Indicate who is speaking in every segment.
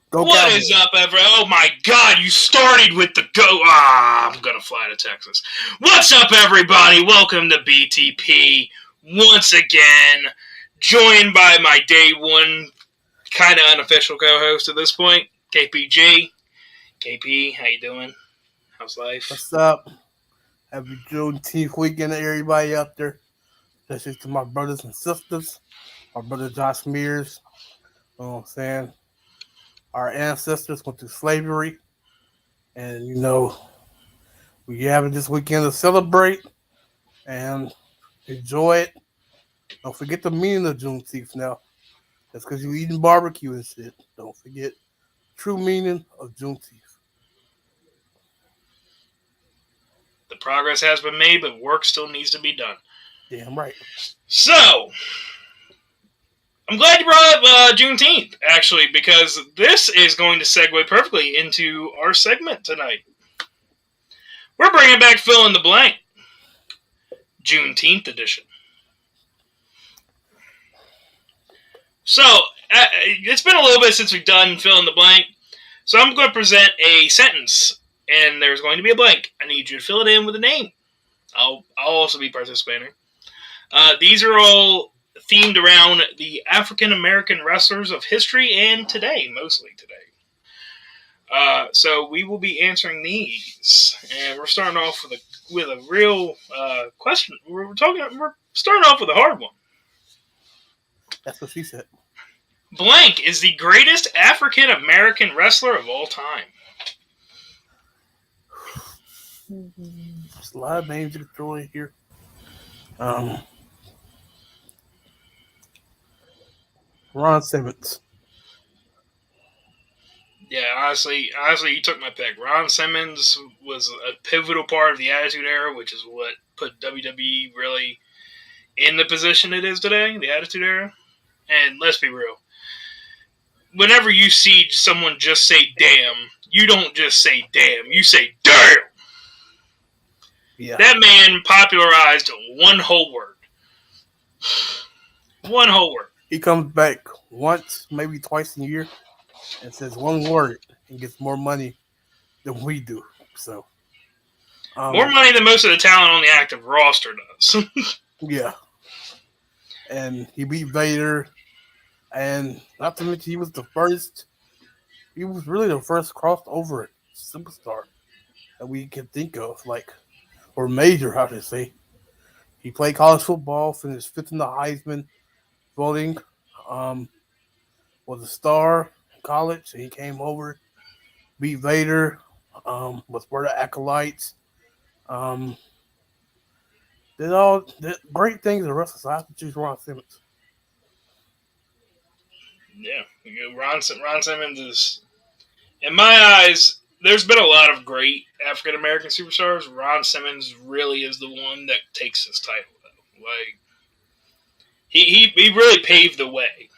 Speaker 1: Go
Speaker 2: What
Speaker 1: Cowboys.
Speaker 2: is up, everyone? Oh my God, you started with the go. I'm gonna fly to Texas. What's up, everybody? Welcome to BTP once again. Joined by my day one, kind of unofficial co-host at this point, KPG. KP, how you doing? How's life?
Speaker 1: What's up? Happy Juneteenth weekend to everybody out there. Especially to my brothers and sisters. My brother Josh Mears. You know what I'm saying? Our ancestors went through slavery. And, we have it this weekend to celebrate and enjoy it. Don't forget the meaning of Juneteenth now. That's because you're eating barbecue and shit. Don't forget true meaning of Juneteenth.
Speaker 2: The progress has been made, but work still needs to be done.
Speaker 1: Damn right.
Speaker 2: So, I'm glad you brought up Juneteenth, actually, because this is going to segue perfectly into our segment tonight. We're bringing back Fill in the Blank, Juneteenth edition. So, it's been a little bit since we've done Fill in the Blank, so I'm going to present a sentence, and there's going to be a blank. I need you to fill it in with a name. I'll also be participating. These are all themed around the African American wrestlers of history and today, mostly today. So we will be answering these, and we're starting off with a real question. We're starting off with a hard one.
Speaker 1: That's what she said.
Speaker 2: Blank is the greatest African American wrestler of all time.
Speaker 1: There's a lot of names you can throw in here. Ron Simmons.
Speaker 2: Yeah, honestly, you took my pick. Ron Simmons was a pivotal part of the Attitude Era, which is what put WWE really in the position it is today, the Attitude Era. And let's be real. Whenever you see someone just say damn, you don't just say damn, you say damn.
Speaker 1: Yeah.
Speaker 2: That man popularized one whole word. One whole word.
Speaker 1: He comes back once, maybe twice a year, and says one word and gets more money than we do. So,
Speaker 2: more money than most of the talent on the active roster does.
Speaker 1: Yeah. And he beat Vader, and not to mention he was really the first crossover superstar that we can think of, or major, I should say. He played college football, finished fifth in the Heisman voting, was a star in college, and he came over, beat Vader, was part of Acolytes, did great things in wrestling, so I have to choose Ron Simmons.
Speaker 2: Yeah, Ron Simmons is, in my eyes, there's been a lot of great African American superstars. Ron Simmons really is the one that takes this title, though. Like, he really paved the way.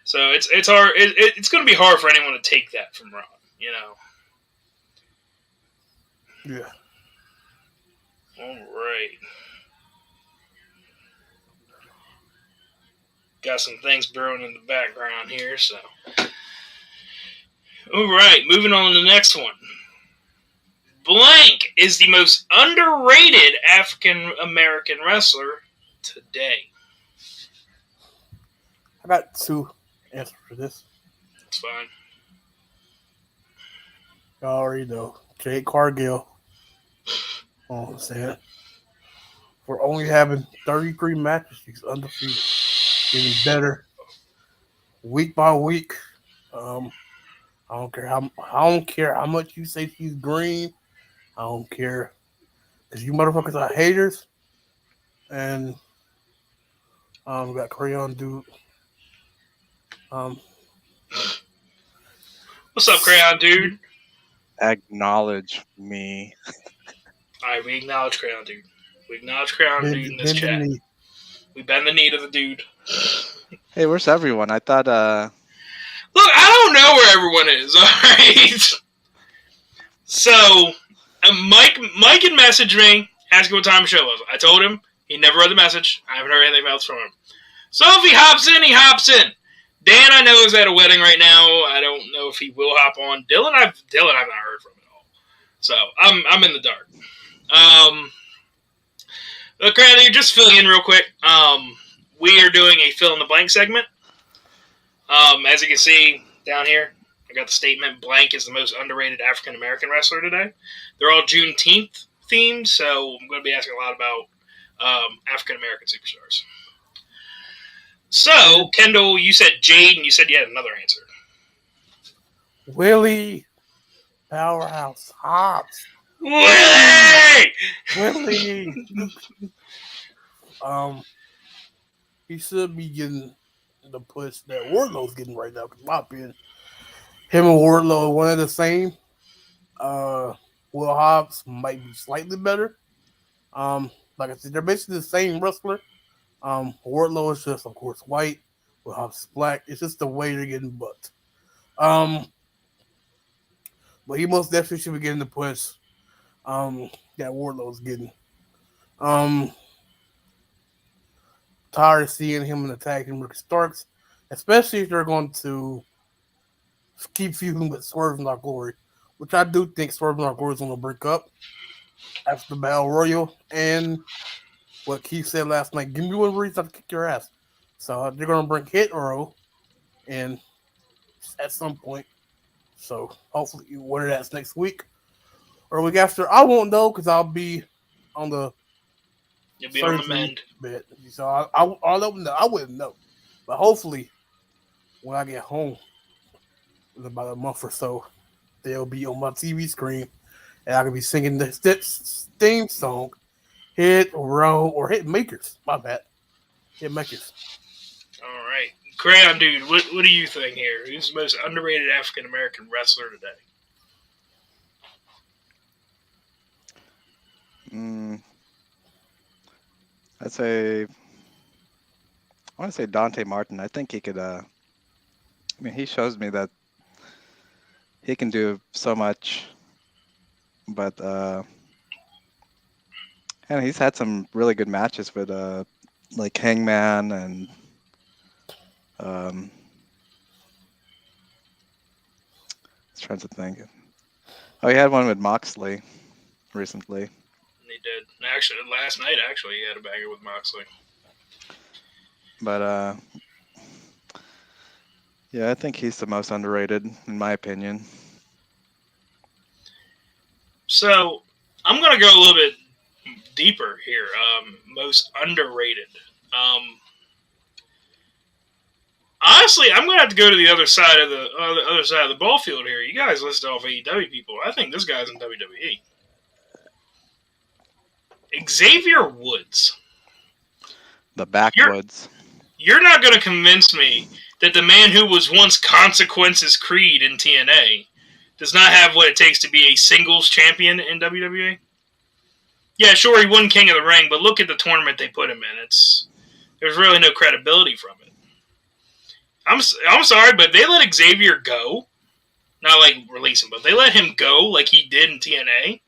Speaker 2: So it's hard. It's going to be hard for anyone to take that from Ron.
Speaker 1: Yeah.
Speaker 2: All right. Got some things brewing in the background here, so. All right, moving on to the next one. Blank is the most underrated African American wrestler today.
Speaker 1: I got two answers for this.
Speaker 2: That's fine.
Speaker 1: You already know. Jade Cargill. I'm saying. For only having 33 matches, she's undefeated. Getting better week by week. I don't care how much you say she's green. I don't care. Because you motherfuckers are haters. And we got Crayon Dude.
Speaker 2: What's up, Crayon Dude?
Speaker 3: Acknowledge me.
Speaker 2: Alright, we acknowledge Crayon Dude. We acknowledge Crayon Dude in this
Speaker 1: bend the
Speaker 2: chat.
Speaker 1: knee.
Speaker 2: We bend the knee to the dude.
Speaker 3: Hey, where's everyone? I thought,
Speaker 2: Look, I don't know where everyone is, alright? So, Mike had messaged me, asking what time the show was. I told him, he never read the message. I haven't heard anything else from him. So if he hops in, he hops in. Dan, I know, is at a wedding right now. I don't know if he will hop on. Dylan, I've not heard from at all. So I'm in the dark. Okay, just filling in real quick. We are doing a fill in the blank segment. As you can see down here, I got the statement: blank is the most underrated African American wrestler today. They're all Juneteenth themed, so I'm going to be asking a lot about African American superstars. So, Kendall, you said Jade, and you said you had another answer.
Speaker 1: Willie Powerhouse Hobbs.
Speaker 2: Willie!
Speaker 1: Willie. He should be getting the push that Wardlow's getting right now. Cause my opinion, him and Wardlow are one of the same. Will Hobbs might be slightly better. Like I said, they're basically the same wrestler. Wardlow is just, of course, white. Will Hobbs is black. It's just the way they're getting booked. But he most definitely should be getting the push. That Wardlow's getting. Tired of seeing him attacking Rick Starks, especially if they're going to keep feuding with Swerve and Our Glory, which I do think Swerve and Our Glory is going to break up after the Battle Royal. And what Keith said last night, give me one reason to kick your ass. So they're going to bring Hit Row in at some point. So hopefully, whether that's next week or week after, I won't know because I'll be on the.
Speaker 2: You'll be on the mend.
Speaker 1: Bit. So I wouldn't know. But hopefully, when I get home in about a month or so, they'll be on my TV screen and I can be singing the theme song, Hit Row or Hit Makers. My bad. Hit Makers.
Speaker 2: All right. Crayon Dude, what do you think here? Who's the most underrated African American wrestler today?
Speaker 3: I want to say Dante Martin. I think he could. He shows me that he can do so much, but and he's had some really good matches with like Hangman and I was trying to think. Oh, he had one with Moxley recently.
Speaker 2: He did. Actually, last night, he had a banger with Moxley.
Speaker 3: But, yeah, I think he's the most underrated, in my opinion.
Speaker 2: So, I'm going to go a little bit deeper here. Most underrated. Honestly, I'm going to have to go to the other side of the ball field here. You guys listed off AEW people. I think this guy's in WWE. Xavier Woods.
Speaker 3: The backwoods.
Speaker 2: You're not going to convince me that the man who was once Consequences Creed in TNA does not have what it takes to be a singles champion in WWE? Yeah, sure, he won King of the Ring, but look at the tournament they put him in. There's really no credibility from it. I'm sorry, but they let Xavier go. Not like release him, but they let him go like he did in TNA.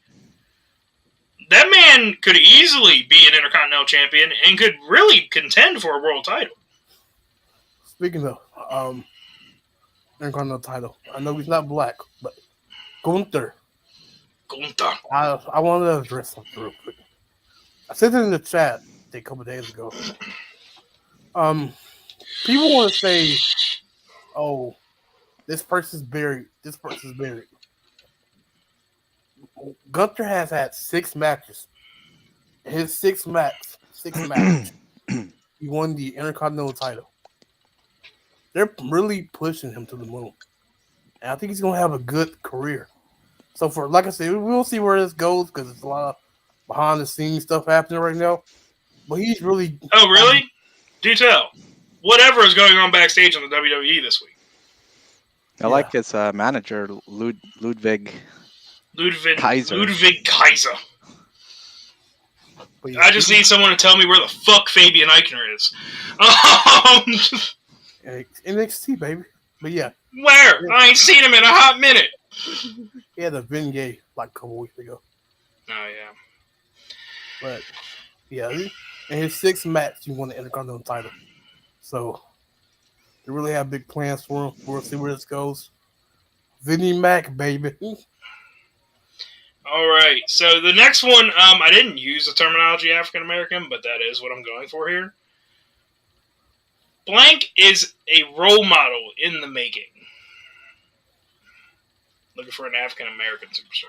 Speaker 2: That man could easily be an Intercontinental Champion and could really contend for a world title.
Speaker 1: Speaking of Intercontinental title, I know he's not black, but Gunther. I wanted to address something real quick. I said it in the chat a couple of days ago. People want to say, "Oh, this person's buried. This person's buried." Gunther has had 6 matches. His 6 matches, he won the Intercontinental title. They're really pushing him to the moon, and I think he's gonna have a good career. So, like I said, we'll see where this goes because there's a lot of behind the scenes stuff happening right now. But he's really.
Speaker 2: Oh, really? Do tell. Whatever is going on backstage on the WWE this week.
Speaker 3: I like his manager, Ludwig Kaiser.
Speaker 2: Ludwig Kaiser. I just need someone to tell me where the fuck Fabian Eichner is.
Speaker 1: NXT, baby. But yeah.
Speaker 2: Where? Yeah. I ain't seen him in a hot minute.
Speaker 1: He had a Vingay like a couple weeks ago.
Speaker 2: Oh, yeah.
Speaker 1: But, yeah. In his 6th match, he won the Intercontinental title. So, They really have big plans for him. We'll see where this goes. Vinnie Mac, baby.
Speaker 2: All right. So the next one, I didn't use the terminology African American, but that is what I'm going for here. Blank is a role model in the making. Looking for an African American superstar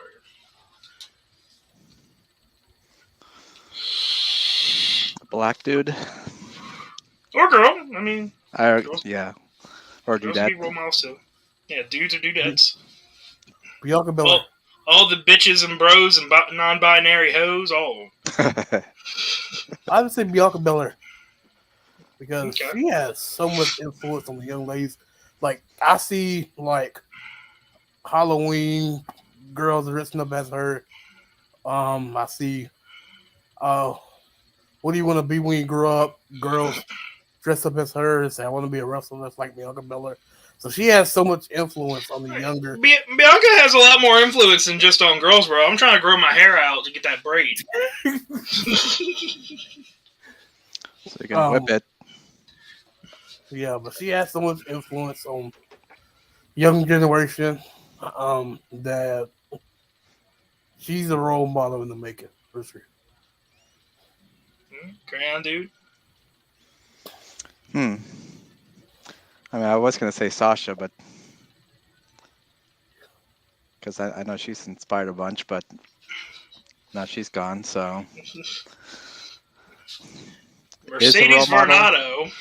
Speaker 2: here.
Speaker 3: Black dude.
Speaker 2: Or girl. I mean, girls,
Speaker 3: Yeah. Or
Speaker 2: girls can
Speaker 3: dudette.
Speaker 2: be role models too. Yeah, dudes or dudettes.
Speaker 1: Bianca Belair.
Speaker 2: All the bitches and bros and non-binary hoes, all of them.
Speaker 1: I would say Bianca Belair. Because
Speaker 2: Okay.
Speaker 1: she has so much influence on the young ladies. Like, I see, like, Halloween girls dressing up as her. I see, what do you want to be when you grow up? Girls dress up as her and say, I want to be a wrestler that's like Bianca Belair. So she has so much influence on the younger.
Speaker 2: Bianca has a lot more influence than just on girls, bro. I'm trying to grow my hair out to get that braid.
Speaker 3: So you can whip it.
Speaker 1: Yeah, but she has so much influence on young generation that she's a role model in the making, for sure.
Speaker 2: Crayon dude.
Speaker 3: I mean, I was gonna say Sasha, but because I know she's inspired a bunch, but now she's gone. So
Speaker 2: Mercedes Varnado.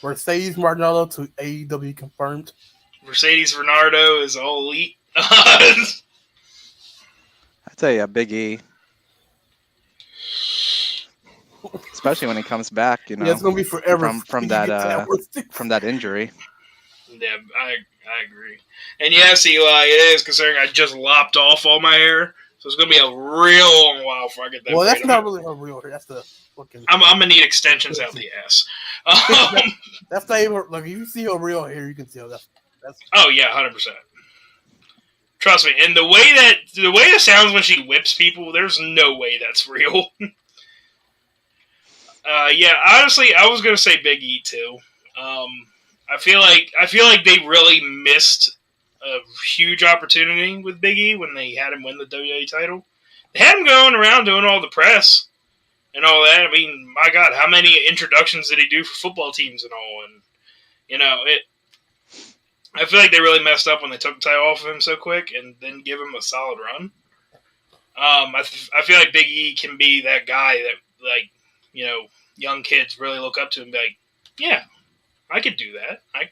Speaker 1: Mercedes Martinello to AEW confirmed.
Speaker 2: Mercedes Varnado is all elite.
Speaker 3: I'd say a Big E. Especially when he comes back, you know.
Speaker 1: Yeah, it's gonna be forever
Speaker 3: from that injury.
Speaker 2: Yeah, I agree. And yes, Eli, it is considering I just lopped off all my hair, so it's gonna be a real long while before I get that.
Speaker 1: Well, that's not really her real hair. That's the fucking.
Speaker 2: I'm gonna need extensions out the ass.
Speaker 1: That's not even like if you see her real hair, you can tell that's.
Speaker 2: Oh yeah, 100%. Trust me, and the way it sounds when she whips people, there's no way that's real. Yeah, honestly, I was gonna say Big E too. I feel like they really missed a huge opportunity with Big E when they had him win the WWE title. They had him going around doing all the press and all that. I mean, my God, how many introductions did he do for football teams and all? And you know, I feel like they really messed up when they took the title off of him so quick and didn't give him a solid run. I feel like Big E can be that guy that, like, you know, young kids really look up to and be like, yeah, I could do that. I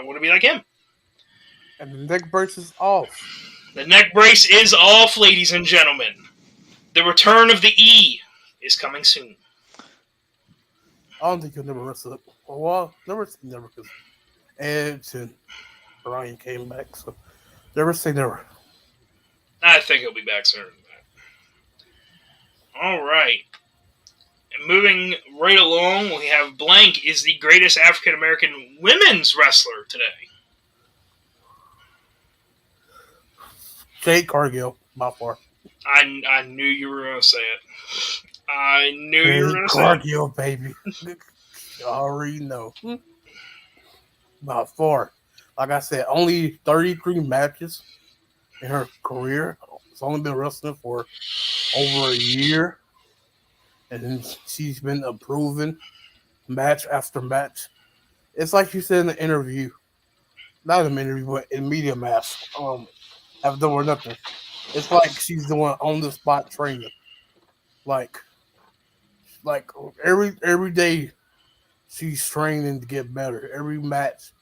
Speaker 2: want to be like him.
Speaker 1: And the neck brace is off.
Speaker 2: The neck brace is off, ladies and gentlemen. The return of the E is coming soon.
Speaker 1: I don't think he'll never wrestle it. Well, never because Edge and Brian came back, so never say never.
Speaker 2: I think he'll be back sooner than that. All right. And moving right along, we have Blank is the greatest African American women's wrestler today.
Speaker 1: Jade Cargill, by far.
Speaker 2: I knew you were going to say it. I knew you were going to say it.
Speaker 1: Cargill, baby. You already know. By far. Like I said, only 33 matches in her career. She's only been wrestling for over a year. And she's been improving match after match. It's like you said in the interview. Not in the interview, but in Media Mask. After or nothing. It's like she's doing on the spot training. Like every day she's training to get better. Every match,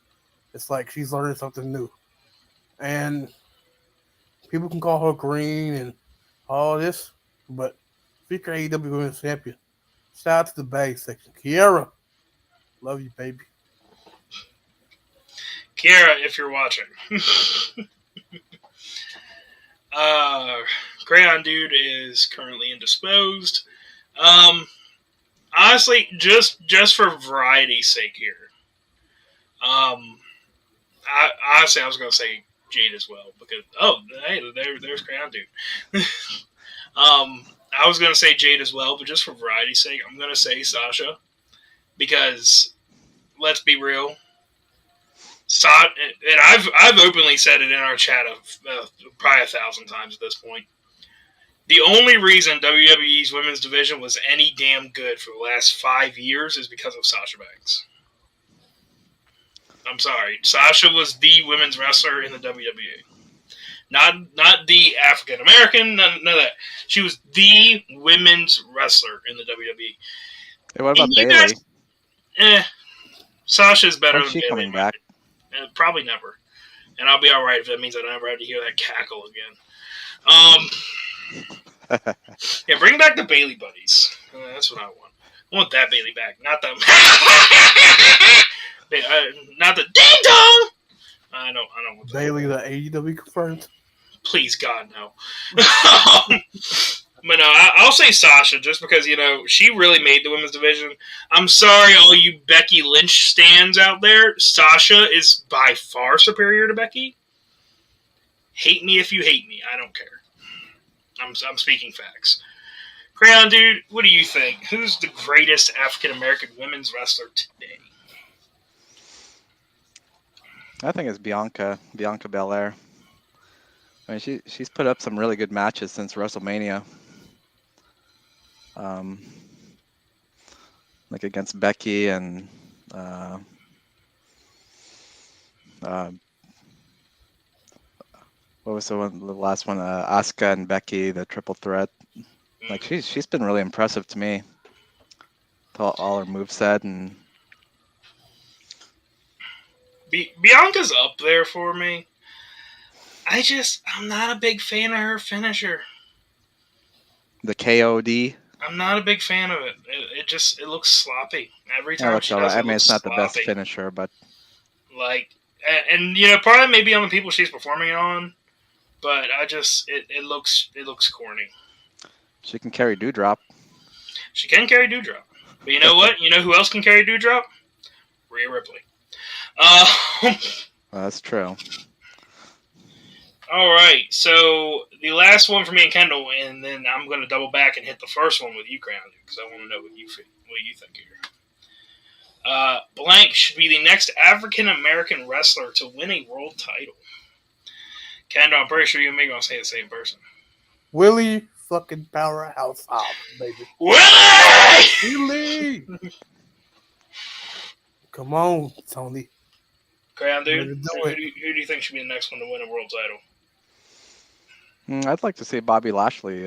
Speaker 1: it's like she's learning something new. And people can call her green and all this, but future AEW Women's Champion. Shout out to the bag section. Kiera, love you, baby.
Speaker 2: Kiera, if you're watching. Crayon Dude is currently indisposed. Honestly, just for variety's sake here. Honestly, I was gonna say Jade as well because hey, there's Crayon Dude. I was gonna say Jade as well, but just for variety's sake, I'm gonna say Sasha because let's be real. And I've openly said it in our chat probably 1,000 times at this point. The only reason WWE's women's division was any damn good for the last 5 years is because of Sasha Banks. I'm sorry, Sasha was the women's wrestler in the WWE. Not the African American, none of that. She was the women's wrestler in the WWE.
Speaker 3: Hey, what about Bailey?
Speaker 2: Sasha's better
Speaker 3: When's
Speaker 2: than
Speaker 3: she
Speaker 2: Bailey.
Speaker 3: coming back?
Speaker 2: Probably never. And I'll be all right if that means I never have to hear that cackle again. Yeah, bring back the Bailey buddies. That's what I want. I want that Bailey back, not the not the ding dong. I don't want that.
Speaker 1: Bailey, the AEW confirmed.
Speaker 2: Please God, no. But no, I'll say Sasha just because, she really made the women's division. I'm sorry, all you Becky Lynch stands out there. Sasha is by far superior to Becky. Hate me if you hate me. I don't care. I'm speaking facts. Crayon Dude, what do you think? Who's the greatest African-American women's wrestler today?
Speaker 3: I think it's Bianca Belair. I mean, she's put up some really good matches since WrestleMania. Like against Becky and what was the last one? Asuka and Becky, the triple threat. Like she's been really impressive to me. All her moveset and
Speaker 2: Bianca's up there for me. I'm not a big fan of her finisher.
Speaker 3: The KOD.
Speaker 2: I'm not a big fan of it. It looks sloppy every time she does it.
Speaker 3: I mean, it's not
Speaker 2: sloppy.
Speaker 3: The best finisher, but
Speaker 2: and part of it may be on the people she's performing it on, but it looks corny.
Speaker 3: She can carry Doudrop.
Speaker 2: She can carry Doudrop, but you know what? You know who else can carry Doudrop? Rhea Ripley.
Speaker 3: That's true.
Speaker 2: All right, so the last one for me and Kendall, and then I'm going to double back and hit the first one with you, Crown, because I want to know what you think here. Blank should be the next African American wrestler to win a world title. Kendall, I'm pretty sure you and me are going to say the same person.
Speaker 1: Willie fucking Powerhouse Hobbs, baby.
Speaker 2: Willie!
Speaker 1: Come on, Tony.
Speaker 2: Crown, dude, who do you think should be the next one to win a world title?
Speaker 3: I'd like to see Bobby Lashley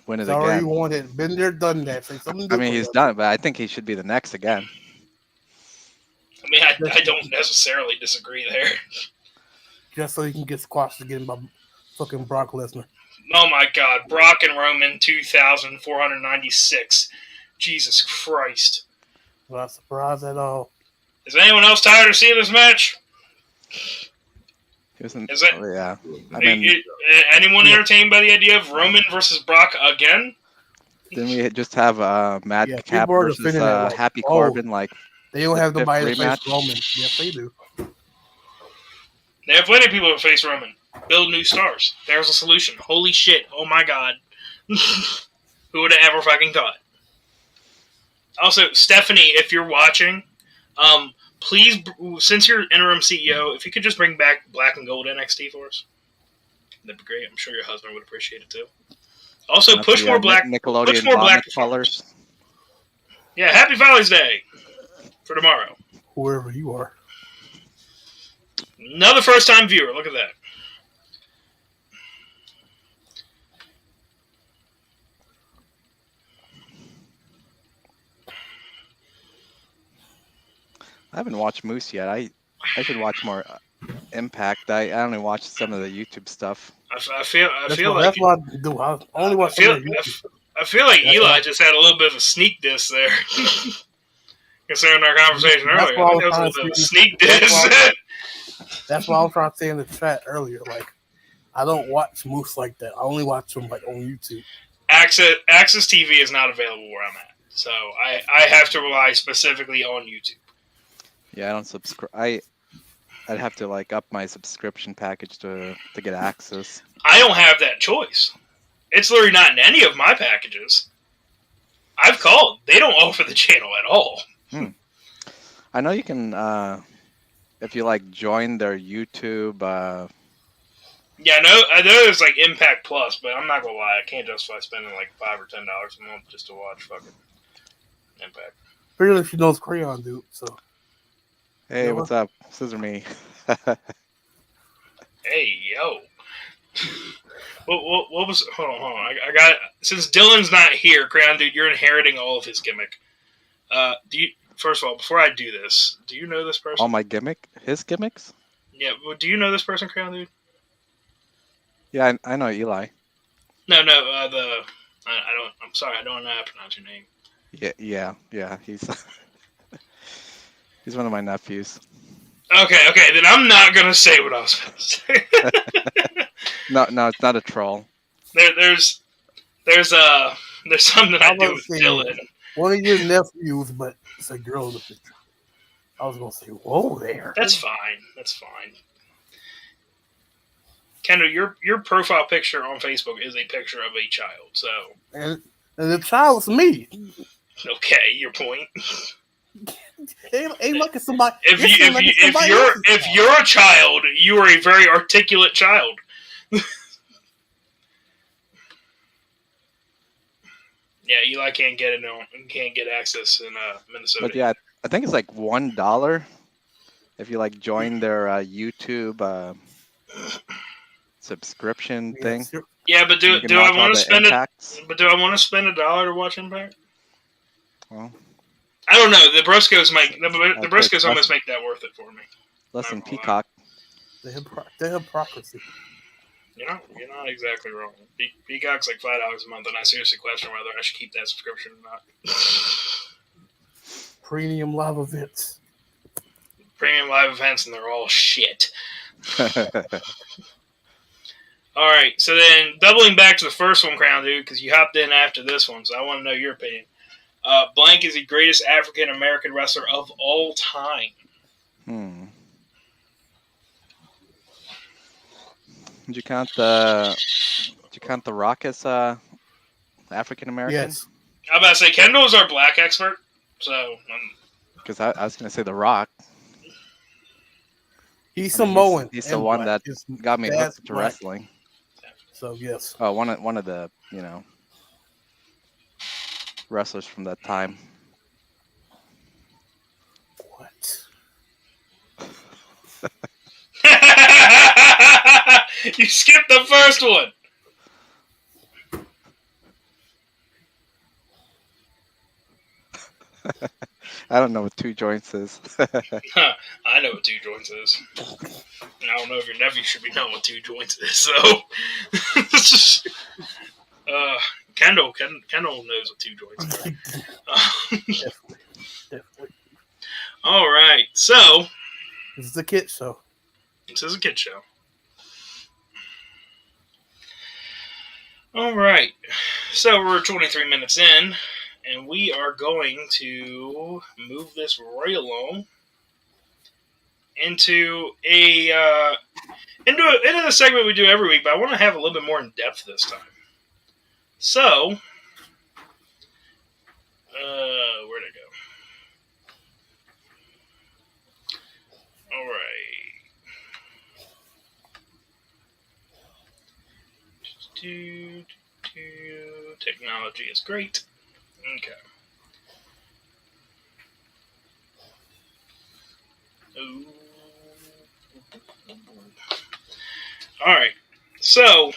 Speaker 3: win it
Speaker 1: He's already
Speaker 3: again.
Speaker 1: won it. Been there, done that.
Speaker 3: I mean, he's done it, but I think he should be the next again.
Speaker 2: I mean, I don't necessarily disagree there.
Speaker 1: Just so he can get squashed again by fucking Brock Lesnar.
Speaker 2: Oh my God, Brock and Roman 2,496. Jesus Christ.
Speaker 1: Not surprised at all.
Speaker 2: Is anyone else tired of seeing this match?
Speaker 3: Is it?
Speaker 2: Yeah.
Speaker 3: I mean,
Speaker 2: anyone entertained by the idea of Roman versus Brock again?
Speaker 3: Didn't we just have Mad Cap
Speaker 1: people are
Speaker 3: versus
Speaker 1: defending that,
Speaker 3: Happy Corbin? Like
Speaker 1: they don't have nobody to
Speaker 3: rematch?
Speaker 1: face Roman. Yes, they do.
Speaker 2: They have plenty of people to face Roman. Build new stars. There's a solution. Holy shit. Oh my God. Who would have ever fucking thought? Also, Stephanie, if you're watching, please, since you're interim CEO, if you could just bring back Black and Gold NXT for us, that'd be great. I'm sure your husband would appreciate it too. Also, push more black.
Speaker 3: Nickelodeon
Speaker 2: push more black
Speaker 3: colors.
Speaker 2: Yeah, Happy Father's Day for tomorrow.
Speaker 1: Whoever you are.
Speaker 2: Another first-time viewer. Look at that.
Speaker 3: I haven't watched Moose yet. I should watch more Impact. I only watched some of the YouTube stuff.
Speaker 2: I feel like
Speaker 1: that's what I do. I only watch.
Speaker 2: I feel like Eli just had a little bit of a sneak diss there. Concerning our conversation earlier, I think that was a little bit of a sneak diss.
Speaker 1: That's what I was trying to say in the chat earlier. Like, I don't watch Moose like that. I only watch them like on YouTube.
Speaker 2: Access TV is not available where I'm at, so I have to rely specifically on YouTube.
Speaker 3: Yeah, I don't subscribe. I'd have to up my subscription package to get access.
Speaker 2: I don't have that choice. It's literally not in any of my packages. I've called. They don't offer the channel at all.
Speaker 3: I know you can, if you like join their YouTube.
Speaker 2: Yeah, I know there's like Impact Plus, but I'm not gonna lie, I can't justify spending like $5 or $10 a month just to watch fucking Impact.
Speaker 1: Barely she knows Crayon, dude. So
Speaker 3: Hey,
Speaker 1: Noah?
Speaker 3: what's up? Scissor me.
Speaker 2: Hey, yo. What was? Hold on. I got. Since Dylan's not here, Crown Dude, you're inheriting all of his gimmick. Do you? First of all, before I do this, do you know this person?
Speaker 3: All my his gimmicks?
Speaker 2: Yeah. Well, do you know this person, Crown Dude?
Speaker 3: Yeah, I know Eli.
Speaker 2: No. I don't. I'm sorry. I don't know how to pronounce your name.
Speaker 3: Yeah. He's he's one of my nephews.
Speaker 2: Okay. Then I'm not gonna say what I was gonna say.
Speaker 3: No, it's not a troll.
Speaker 2: There's something I do with Dylan.
Speaker 1: One of your nephews, but it's a girl in the picture. I was gonna say, whoa there.
Speaker 2: That's fine. Kendall, your profile picture on Facebook is a picture of a child. So,
Speaker 1: And the child's me.
Speaker 2: okay, your point.
Speaker 1: Ain't like somebody.
Speaker 2: If you're a child, you are a very articulate child. Yeah, Eli can't get access in Minnesota.
Speaker 3: But yeah, I think it's like $1 if you like join their YouTube subscription thing.
Speaker 2: Yeah, but do I want to spend
Speaker 3: impacts.
Speaker 2: But do I want to spend $1 to watch Impact?
Speaker 3: Well,
Speaker 2: I don't know. The Briscoes almost make that worth it for me.
Speaker 3: Less than Peacock.
Speaker 1: The hypocrisy.
Speaker 2: You're not exactly wrong. Peacock's like $5 a month, and I seriously question whether I should keep that subscription or not.
Speaker 1: Premium live events.
Speaker 2: Premium live events, and they're all shit. All right, so then doubling back to the first one, Crown Dude, because you hopped in after this one, so I want to know your opinion. Blank is the greatest African American wrestler of all time.
Speaker 3: Did you count the Rock as African American?
Speaker 1: Yes.
Speaker 2: I'm about to say Kendall is our black expert, so
Speaker 3: because I was going to say the Rock.
Speaker 1: He's Samoan.
Speaker 3: He's the one that got me hooked to wrestling.
Speaker 1: So yes.
Speaker 3: Oh, one of the wrestlers from that time.
Speaker 1: What?
Speaker 2: You skipped the first one.
Speaker 3: I don't know what two joints is.
Speaker 2: I know what two joints is. I don't know if your nephew should be knowing what two joints is. So, Kendall knows what two joints is.
Speaker 1: Definitely.
Speaker 2: All right, so
Speaker 1: this is a kid show.
Speaker 2: This is a kid show. All right, so we're 23 minutes in, and we are going to move this right along into into the segment we do every week, but I want to have a little bit more in depth this time. So, where'd it go? All right. Technology is great. Okay. Ooh. All right. So,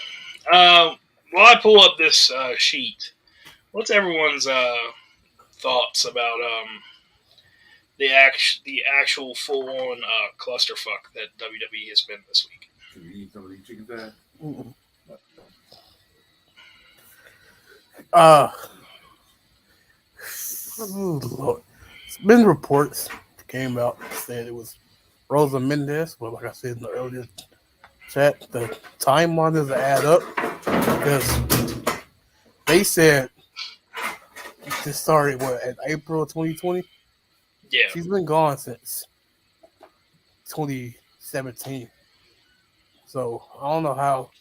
Speaker 2: while I pull up this sheet, what's everyone's thoughts about the actual full-on clusterfuck that WWE has been this week?
Speaker 4: Can you eat some of these chicken thighs?
Speaker 1: Oh Lord. It's been reports came out said it was Rosa Mendez, but like I said in the earlier chat, the timeline doesn't add up because they said this started in April of 2020.
Speaker 2: Yeah.
Speaker 1: She's been gone since 2017. So I don't know how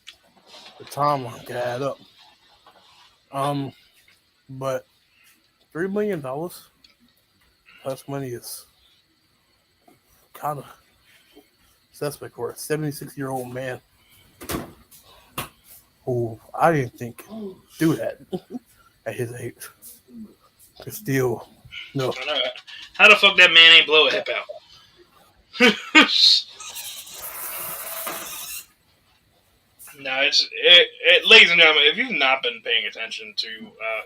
Speaker 1: the timeline can add up. But $3 million plus money is kind of suspect for a 76-year-old man who I didn't think do that at his age. But still, no.
Speaker 2: I know. How the fuck that man ain't blow a hip out? No, ladies and gentlemen, if you've not been paying attention to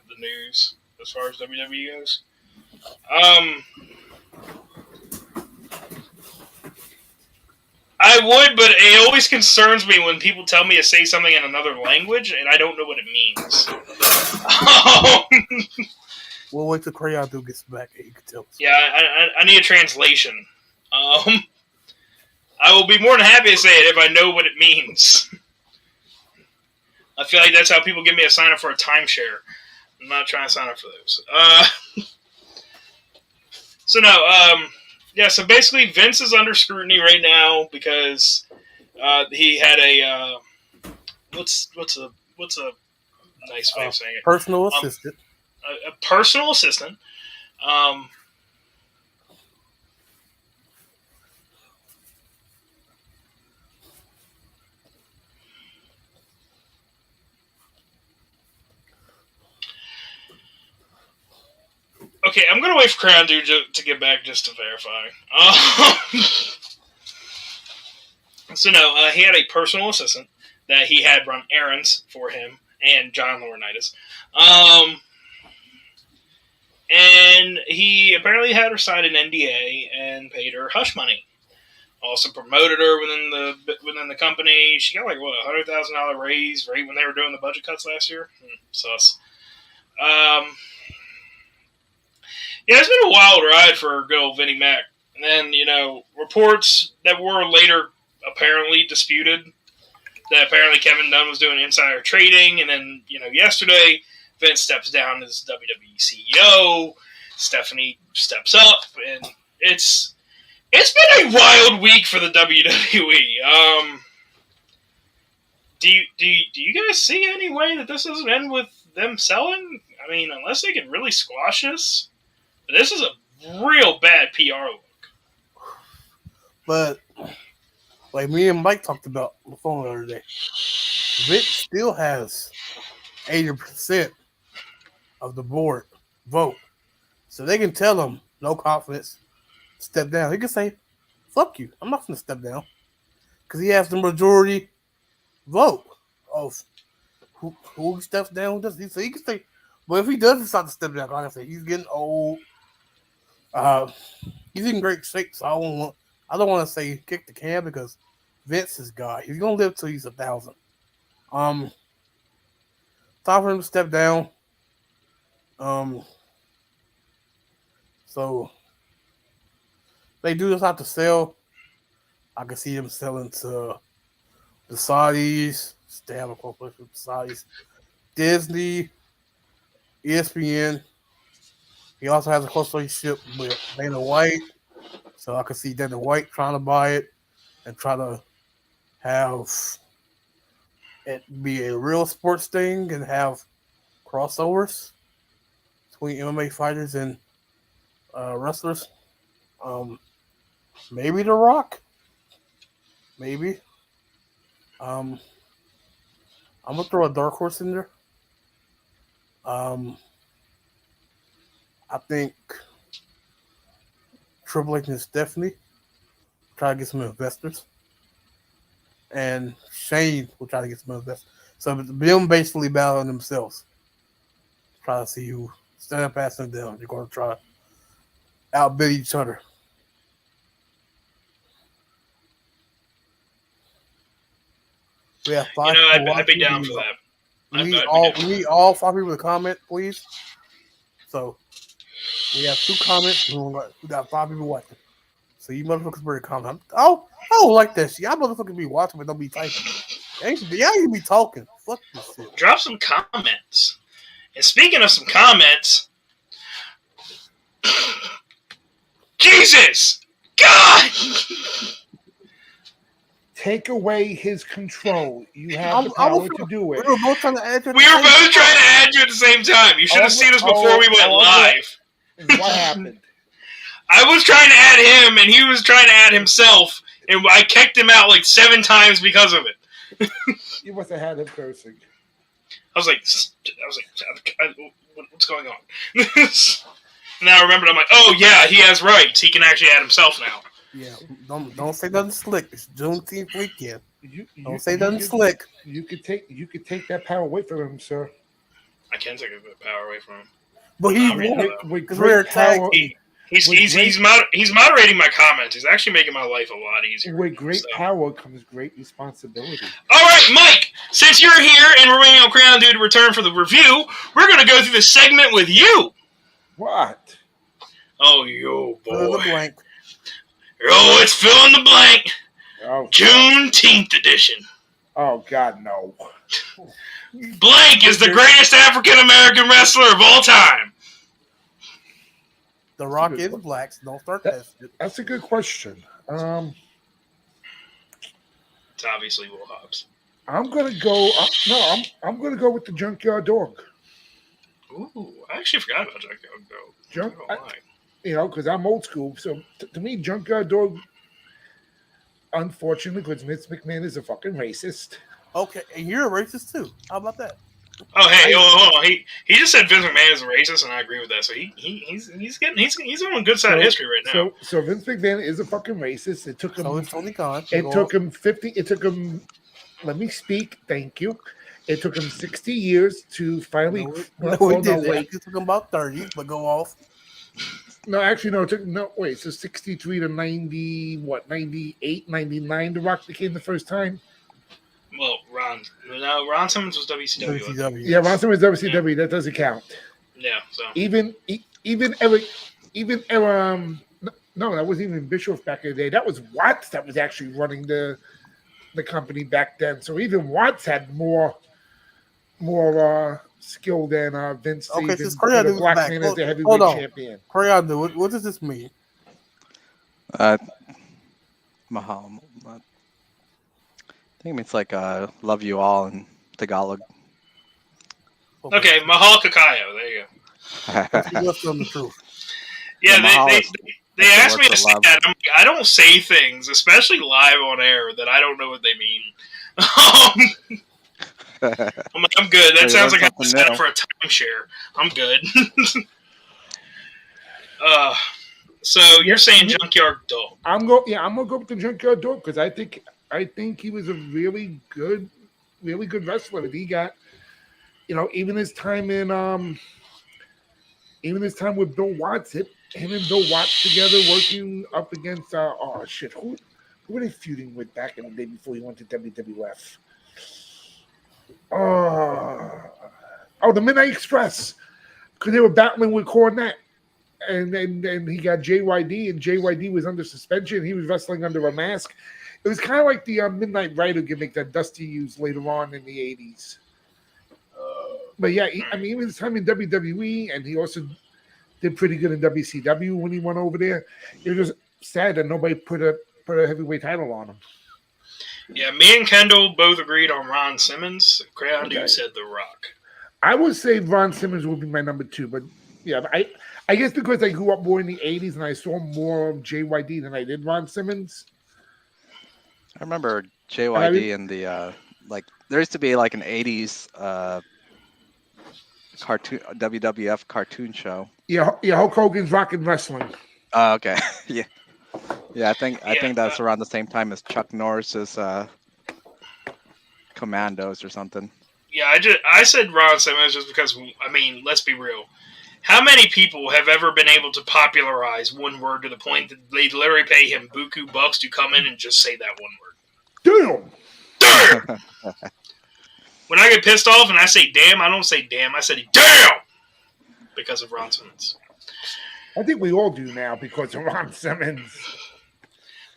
Speaker 2: the news as far as WWE goes, I would, but it always concerns me when people tell me to say something in another language and I don't know what it means.
Speaker 1: We'll wait till Crayon gets back and you can tell us.
Speaker 2: Yeah, I need a translation. I will be more than happy to say it if I know what it means. I feel like that's how people get me a sign up for a timeshare. I'm not trying to sign up for those. So basically Vince is under scrutiny right now because he had a what's a nice way of saying it?
Speaker 1: Personal assistant.
Speaker 2: A personal assistant. Okay, I'm gonna wait for Crown Dude to get back just to verify. He had a personal assistant that he had run errands for him and John Laurinaitis. And he apparently had her sign an NDA and paid her hush money. Also promoted her within the company. She got like $100,000 raise right when they were doing the budget cuts last year. Sus. Yeah, it's been a wild ride for good old Vinnie Mac. And then, reports that were later apparently disputed, that apparently Kevin Dunn was doing insider trading, and then, yesterday, Vince steps down as WWE CEO, Stephanie steps up, and it's been a wild week for the WWE. Do you guys see any way that this doesn't end with them selling? I mean, unless they can really squash this. This is a real bad PR look.
Speaker 1: But, like me and Mike talked about on the phone the other day, Vic still has 80% of the board vote. So they can tell him, no confidence, step down. He can say, fuck you, I'm not going to step down. Because he has the majority vote of who steps down. So he can say, but if he does decide to step down, like I say, he's getting old. He's in great shape, so I don't want to say kick the can because Vince is God. He's gonna live till he's 1,000. Time for him to step down. So they do this have to sell. I can see him selling to the Saudis. They have a cooperation with the Saudis. Disney, ESPN. He also has a close relationship with Dana White. So I can see Dana White trying to buy it and try to have it be a real sports thing and have crossovers between MMA fighters and wrestlers. Maybe The Rock. Maybe. I'm going to throw a dark horse in there. I think Triple H and Stephanie try to get some investors. And Shane will try to get some investors. So them basically battling themselves. Try to see who stand up past them down. They're going to try to outbid each other. We have 5 people
Speaker 2: I'd be down
Speaker 1: watching.
Speaker 2: for that.
Speaker 1: We need all 5 people to comment, please. So we have 2 comments. We got 5 people watching. So you motherfuckers better comment. I don't like that shit. Y'all motherfuckers be watching but don't be typing. Y'all ain't be talking. Fuck this shit.
Speaker 2: Drop some comments. And speaking of some comments, Jesus! God!
Speaker 5: take away his control. You have the
Speaker 1: I was-
Speaker 5: power to do it.
Speaker 1: We were both trying to add you. at
Speaker 2: We
Speaker 1: the
Speaker 2: were
Speaker 1: same
Speaker 2: both trying to
Speaker 1: time.
Speaker 2: add you at the same time. You should have seen us before we went
Speaker 5: Oh,
Speaker 2: live.
Speaker 5: What happened?
Speaker 2: I was trying to add him, and he was trying to add himself, and I kicked him out like 7 times because of it.
Speaker 5: You must have had him cursing.
Speaker 2: I was like, what's going on? Now I remembered. I'm like, oh yeah, he has rights. He can actually add himself now.
Speaker 1: Yeah, don't say nothing slick. It's Juneteenth weekend. Don't say
Speaker 5: you
Speaker 1: nothing
Speaker 5: could-
Speaker 1: slick.
Speaker 5: You could take that power away from him, sir.
Speaker 2: I can take a bit of power away from him.
Speaker 1: But he
Speaker 2: I mean,
Speaker 1: won't.
Speaker 5: With
Speaker 1: Because we're
Speaker 5: great
Speaker 1: tag
Speaker 5: power,
Speaker 1: team.
Speaker 2: He's moderating my comments. He's actually making my life a lot easier.
Speaker 5: with great
Speaker 2: So.
Speaker 5: power comes great responsibility.
Speaker 2: All right, Mike. Since you're here and we're waiting on Crown Dude to return for the review, we're gonna go through the segment with you.
Speaker 5: What?
Speaker 2: Oh, yo,
Speaker 1: Fill in the
Speaker 2: boy.
Speaker 1: blank.
Speaker 2: Oh, it's fill in the blank.
Speaker 5: Oh,
Speaker 2: Juneteenth edition.
Speaker 5: oh God, no.
Speaker 2: Blank is the greatest African American wrestler of all time.
Speaker 1: The Rock is black, so don't start that shit.
Speaker 5: That's a good question.
Speaker 2: It's obviously Will Hobbs.
Speaker 5: I'm gonna go. I'm gonna go with the Junkyard Dog.
Speaker 2: Ooh, I actually forgot about Junkyard Dog. I don't lie.
Speaker 5: Because I'm old school. So to me, Junkyard Dog. Unfortunately, because Vince McMahon is a fucking racist.
Speaker 1: Okay, and you're a racist too. How about that?
Speaker 2: Oh, hey, hold on. He just said Vince McMahon is a racist, and I agree with that. So he's on a good side of history right now.
Speaker 5: So Vince McMahon is a fucking racist. It took him.
Speaker 1: So it's Tony Khan.
Speaker 5: It took him 50. It took him. Let me speak. Thank you. It took him 60 years to finally.
Speaker 1: No, it didn't. It took him about 30, but go off.
Speaker 5: No, actually, no. It took wait. So 63 to 90. What? 98, 99. The Rock became the first time.
Speaker 2: Well, Ron Simmons was WCW.
Speaker 1: WCW.
Speaker 5: Yeah, Ron Simmons WCW. That doesn't count.
Speaker 2: Yeah, so
Speaker 5: Even Eric. No, that wasn't even Bischoff back in the day. That was Watts that was actually running the company back then. So even Watts had more skill than Vince.
Speaker 1: Okay,
Speaker 5: even
Speaker 1: since
Speaker 5: put
Speaker 1: Crayon
Speaker 5: a
Speaker 1: is
Speaker 5: black
Speaker 1: back.
Speaker 5: man as the
Speaker 1: Hold
Speaker 5: heavyweight
Speaker 1: on.
Speaker 5: champion.
Speaker 1: Crayon, what does this mean?
Speaker 3: Mahal. I think it's like love you all in Tagalog.
Speaker 2: okay, Mahal Kakayo. There you go.
Speaker 1: Let's tell them the truth.
Speaker 2: Yeah,
Speaker 3: Mahal
Speaker 2: they
Speaker 3: is-
Speaker 2: they
Speaker 3: that's
Speaker 2: asked
Speaker 3: the
Speaker 2: me
Speaker 3: word
Speaker 2: to
Speaker 3: for
Speaker 2: say
Speaker 3: love.
Speaker 2: that. I'm like, I don't say things, especially live on air, that I don't know what they mean. I'm like, I'm good. That
Speaker 3: Hey,
Speaker 2: sounds like I
Speaker 3: learn
Speaker 2: set up
Speaker 3: something
Speaker 2: for a timeshare. I'm good. So you're saying Junkyard Dog?
Speaker 5: I'm gonna go with the Junkyard Dog because I think he was a really good wrestler. He got, even his time with Bill Watts, him and Bill Watts together working up against who were they feuding with back in the day before he went to WWF? The Midnight Express, because they were battling with Cornette. And then he got JYD, and JYD was under suspension. He was wrestling under a mask. It was kind of like the Midnight Rider gimmick that Dusty used later on in the 80s. But yeah, even his time in WWE, and he also did pretty good in WCW when he went over there. It was just sad that nobody put a heavyweight title on him.
Speaker 2: Yeah, me and Kendall both agreed on Ron Simmons. Crayon
Speaker 5: Okay.
Speaker 2: Dude said The Rock.
Speaker 5: I would say Ron Simmons would be my number 2, but yeah, I guess because I grew up more in the 80s and I saw more of JYD than I did Ron Simmons.
Speaker 3: I remember JYD and the there used to be like an 80s cartoon WWF cartoon show.
Speaker 5: Yeah, Hulk Hogan's Rockin' Wrestling.
Speaker 3: Oh, okay. Yeah. I think that's around the same time as Chuck Norris's Commandos or something.
Speaker 2: Yeah, I said Ron Simmons just because, I mean, let's be real. How many people have ever been able to popularize one word to the point that they literally pay him buku bucks to come in and just say that one word?
Speaker 5: Damn!
Speaker 2: Damn! When I get pissed off and I say damn, I don't say damn, I say damn! Because of Ron Simmons.
Speaker 5: I think we all do now because of Ron Simmons.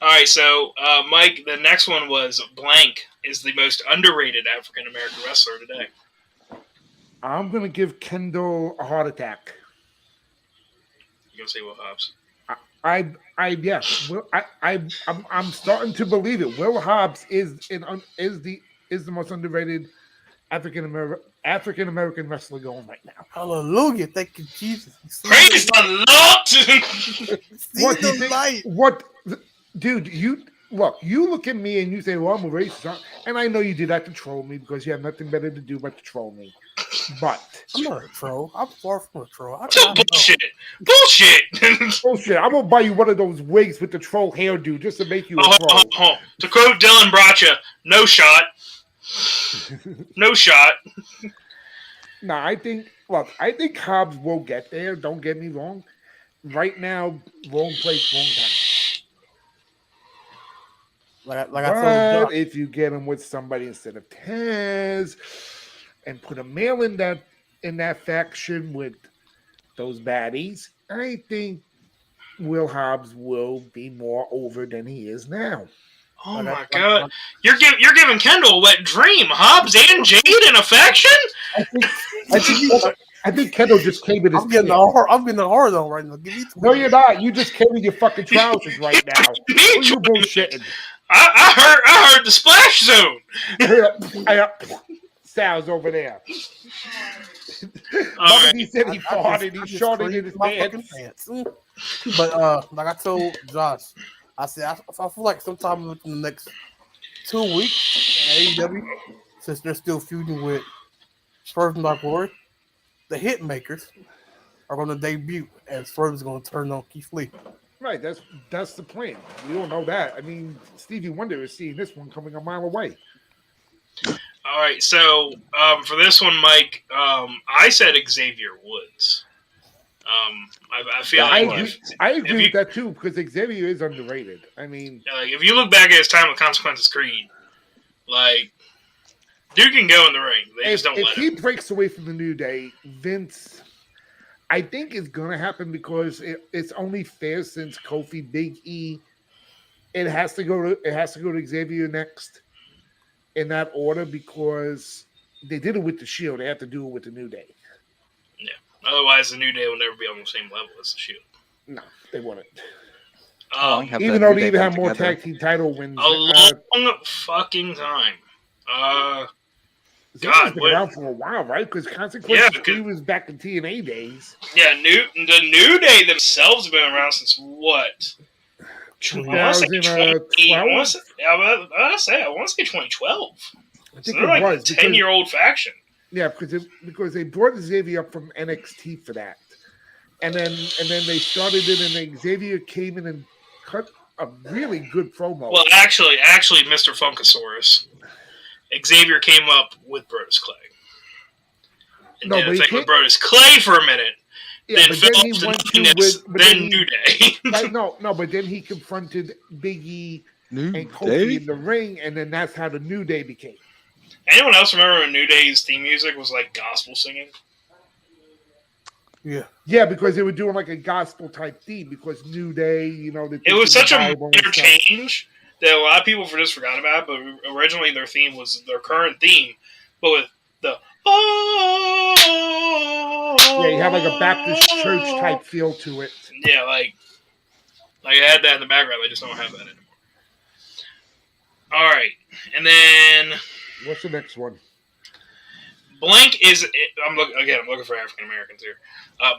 Speaker 2: Alright, so, Mike, the next one was Blank is the most underrated African-American wrestler today.
Speaker 5: I'm going to give Kendall a heart attack.
Speaker 2: You gonna say Will Hobbs?
Speaker 5: I'm starting to believe it. Will Hobbs is the most underrated African American wrestler going right now.
Speaker 1: Hallelujah. Thank you, Jesus. You see
Speaker 2: Praise
Speaker 1: the light.
Speaker 2: the Lord.
Speaker 1: See
Speaker 5: What do you
Speaker 1: the
Speaker 5: think?
Speaker 1: light.
Speaker 5: Dude? You look at me and you say, "Well, I'm a racist," huh? And I know you did that to troll me because you have nothing better to do but to troll me. But
Speaker 1: I'm not a troll. I'm far from a troll.
Speaker 2: So bullshit. Bullshit.
Speaker 5: bullshit, I'm gonna buy you one of those wigs with the troll hairdo just to make you a troll.
Speaker 2: To quote Dylan Bracha, no shot. No shot.
Speaker 5: Nah, I think Hobbs will get there. Don't get me wrong. Right now, wrong place, wrong time.
Speaker 1: Like I told
Speaker 5: But
Speaker 1: Josh,
Speaker 5: if you get him with somebody instead of Taz, and put a male in that faction with those baddies, I think Will Hobbs will be more over than he is now.
Speaker 2: Oh my god. You're giving Kendall a wet dream. Hobbs and Jade in a faction?
Speaker 5: I think Kendall just came in his
Speaker 1: I'm getting the hard on right now. Give me
Speaker 5: No, you're not. You just came in your fucking trousers right now. Who are you bullshitting?
Speaker 2: I heard the splash zone.
Speaker 5: Sal's over there.
Speaker 2: Right.
Speaker 5: He said he farted. He shot it in his pants.
Speaker 1: But like I told Josh, I said I feel like sometime within the next 2 weeks in AEW, since they're still feuding with Swerve and Dark Lord, the Hit Makers are going to debut, and Swerve is going to turn on Keith Lee.
Speaker 5: Right, that's the plan. We don't know that. I mean, Stevie Wonder is seeing this one coming a mile away.
Speaker 2: All right, so for this one, Mike, I said Xavier Woods. I feel
Speaker 5: I agree with that too because Xavier is underrated. I mean,
Speaker 2: if you look back at his time with Consequences Creed, like dude can go in the ring. They just don't let him. If
Speaker 5: he breaks away from the New Day, Vince, I think it's gonna happen because it's only fair since Kofi, Big E, it has to go to Xavier next in that order because they did it with the Shield. They have to do it with the New Day.
Speaker 2: Yeah. Otherwise, the New Day will never be on the same level as the Shield.
Speaker 5: No, they wouldn't.
Speaker 3: Even
Speaker 5: though they even have more tag team title wins.
Speaker 2: A long fucking time.
Speaker 5: Xavier's been around for a while, right? Because Consequences he was back in TNA days.
Speaker 2: Yeah, the New Day themselves have been around since what?
Speaker 5: 2012?
Speaker 2: I want to say 2012.
Speaker 5: I think
Speaker 2: so they're like a 10-year-old faction.
Speaker 5: Yeah, because they brought Xavier up from NXT for that, and then they started it, and Xavier came in and cut a really good promo.
Speaker 2: Well, actually, Mr. Funkasaurus, Xavier came up with Brodus Clay, and did a thing with Brodus Clay for a minute.
Speaker 5: Yeah,
Speaker 2: then fell off to nothingness. Then New Day.
Speaker 5: But then he confronted Big E and Kofi in the ring, and then that's how the New Day became.
Speaker 2: Anyone else remember when New Day's theme music was like gospel singing?
Speaker 5: Yeah, because they were doing like a gospel type theme because New Day,
Speaker 2: it was such a minor change that a lot of people just forgot about. But originally, their theme was their current theme, but with the
Speaker 5: yeah, you have like a Baptist church type feel to it.
Speaker 2: Yeah, like I had that in the background. I just don't have that anymore. All right, and then
Speaker 5: what's the next one?
Speaker 2: Blank is. I'm looking for African Americans here.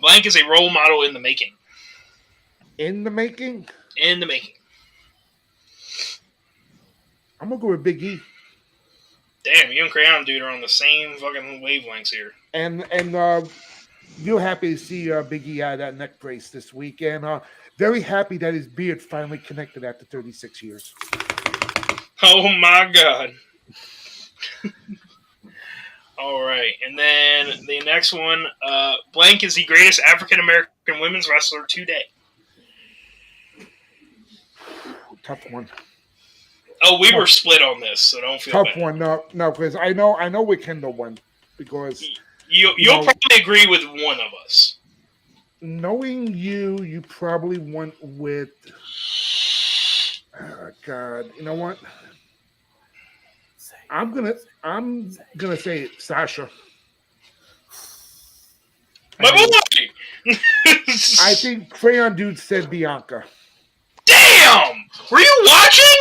Speaker 2: Blank is a role model in the making.
Speaker 5: In the making.
Speaker 2: In the making.
Speaker 5: I'm gonna go with Big E.
Speaker 2: Damn, you and Crayon dude are on the same fucking wavelengths here.
Speaker 5: And you're happy to see Big E out of that neck brace this week, and very happy that his beard finally connected after 36 years.
Speaker 2: Oh my god. All right, and then the next one, Blank is the greatest African American women's wrestler today.
Speaker 5: Tough one.
Speaker 2: Oh, we were split on this, so don't feel
Speaker 5: tough
Speaker 2: bad.
Speaker 5: one. No, because I know we Kendall won because
Speaker 2: you'll probably agree with one of us.
Speaker 5: Knowing you probably went with. Oh God, you know what? I'm gonna say Sasha.
Speaker 2: My boy!
Speaker 5: I think Crayon Dude said Bianca.
Speaker 2: Damn! Were you watching?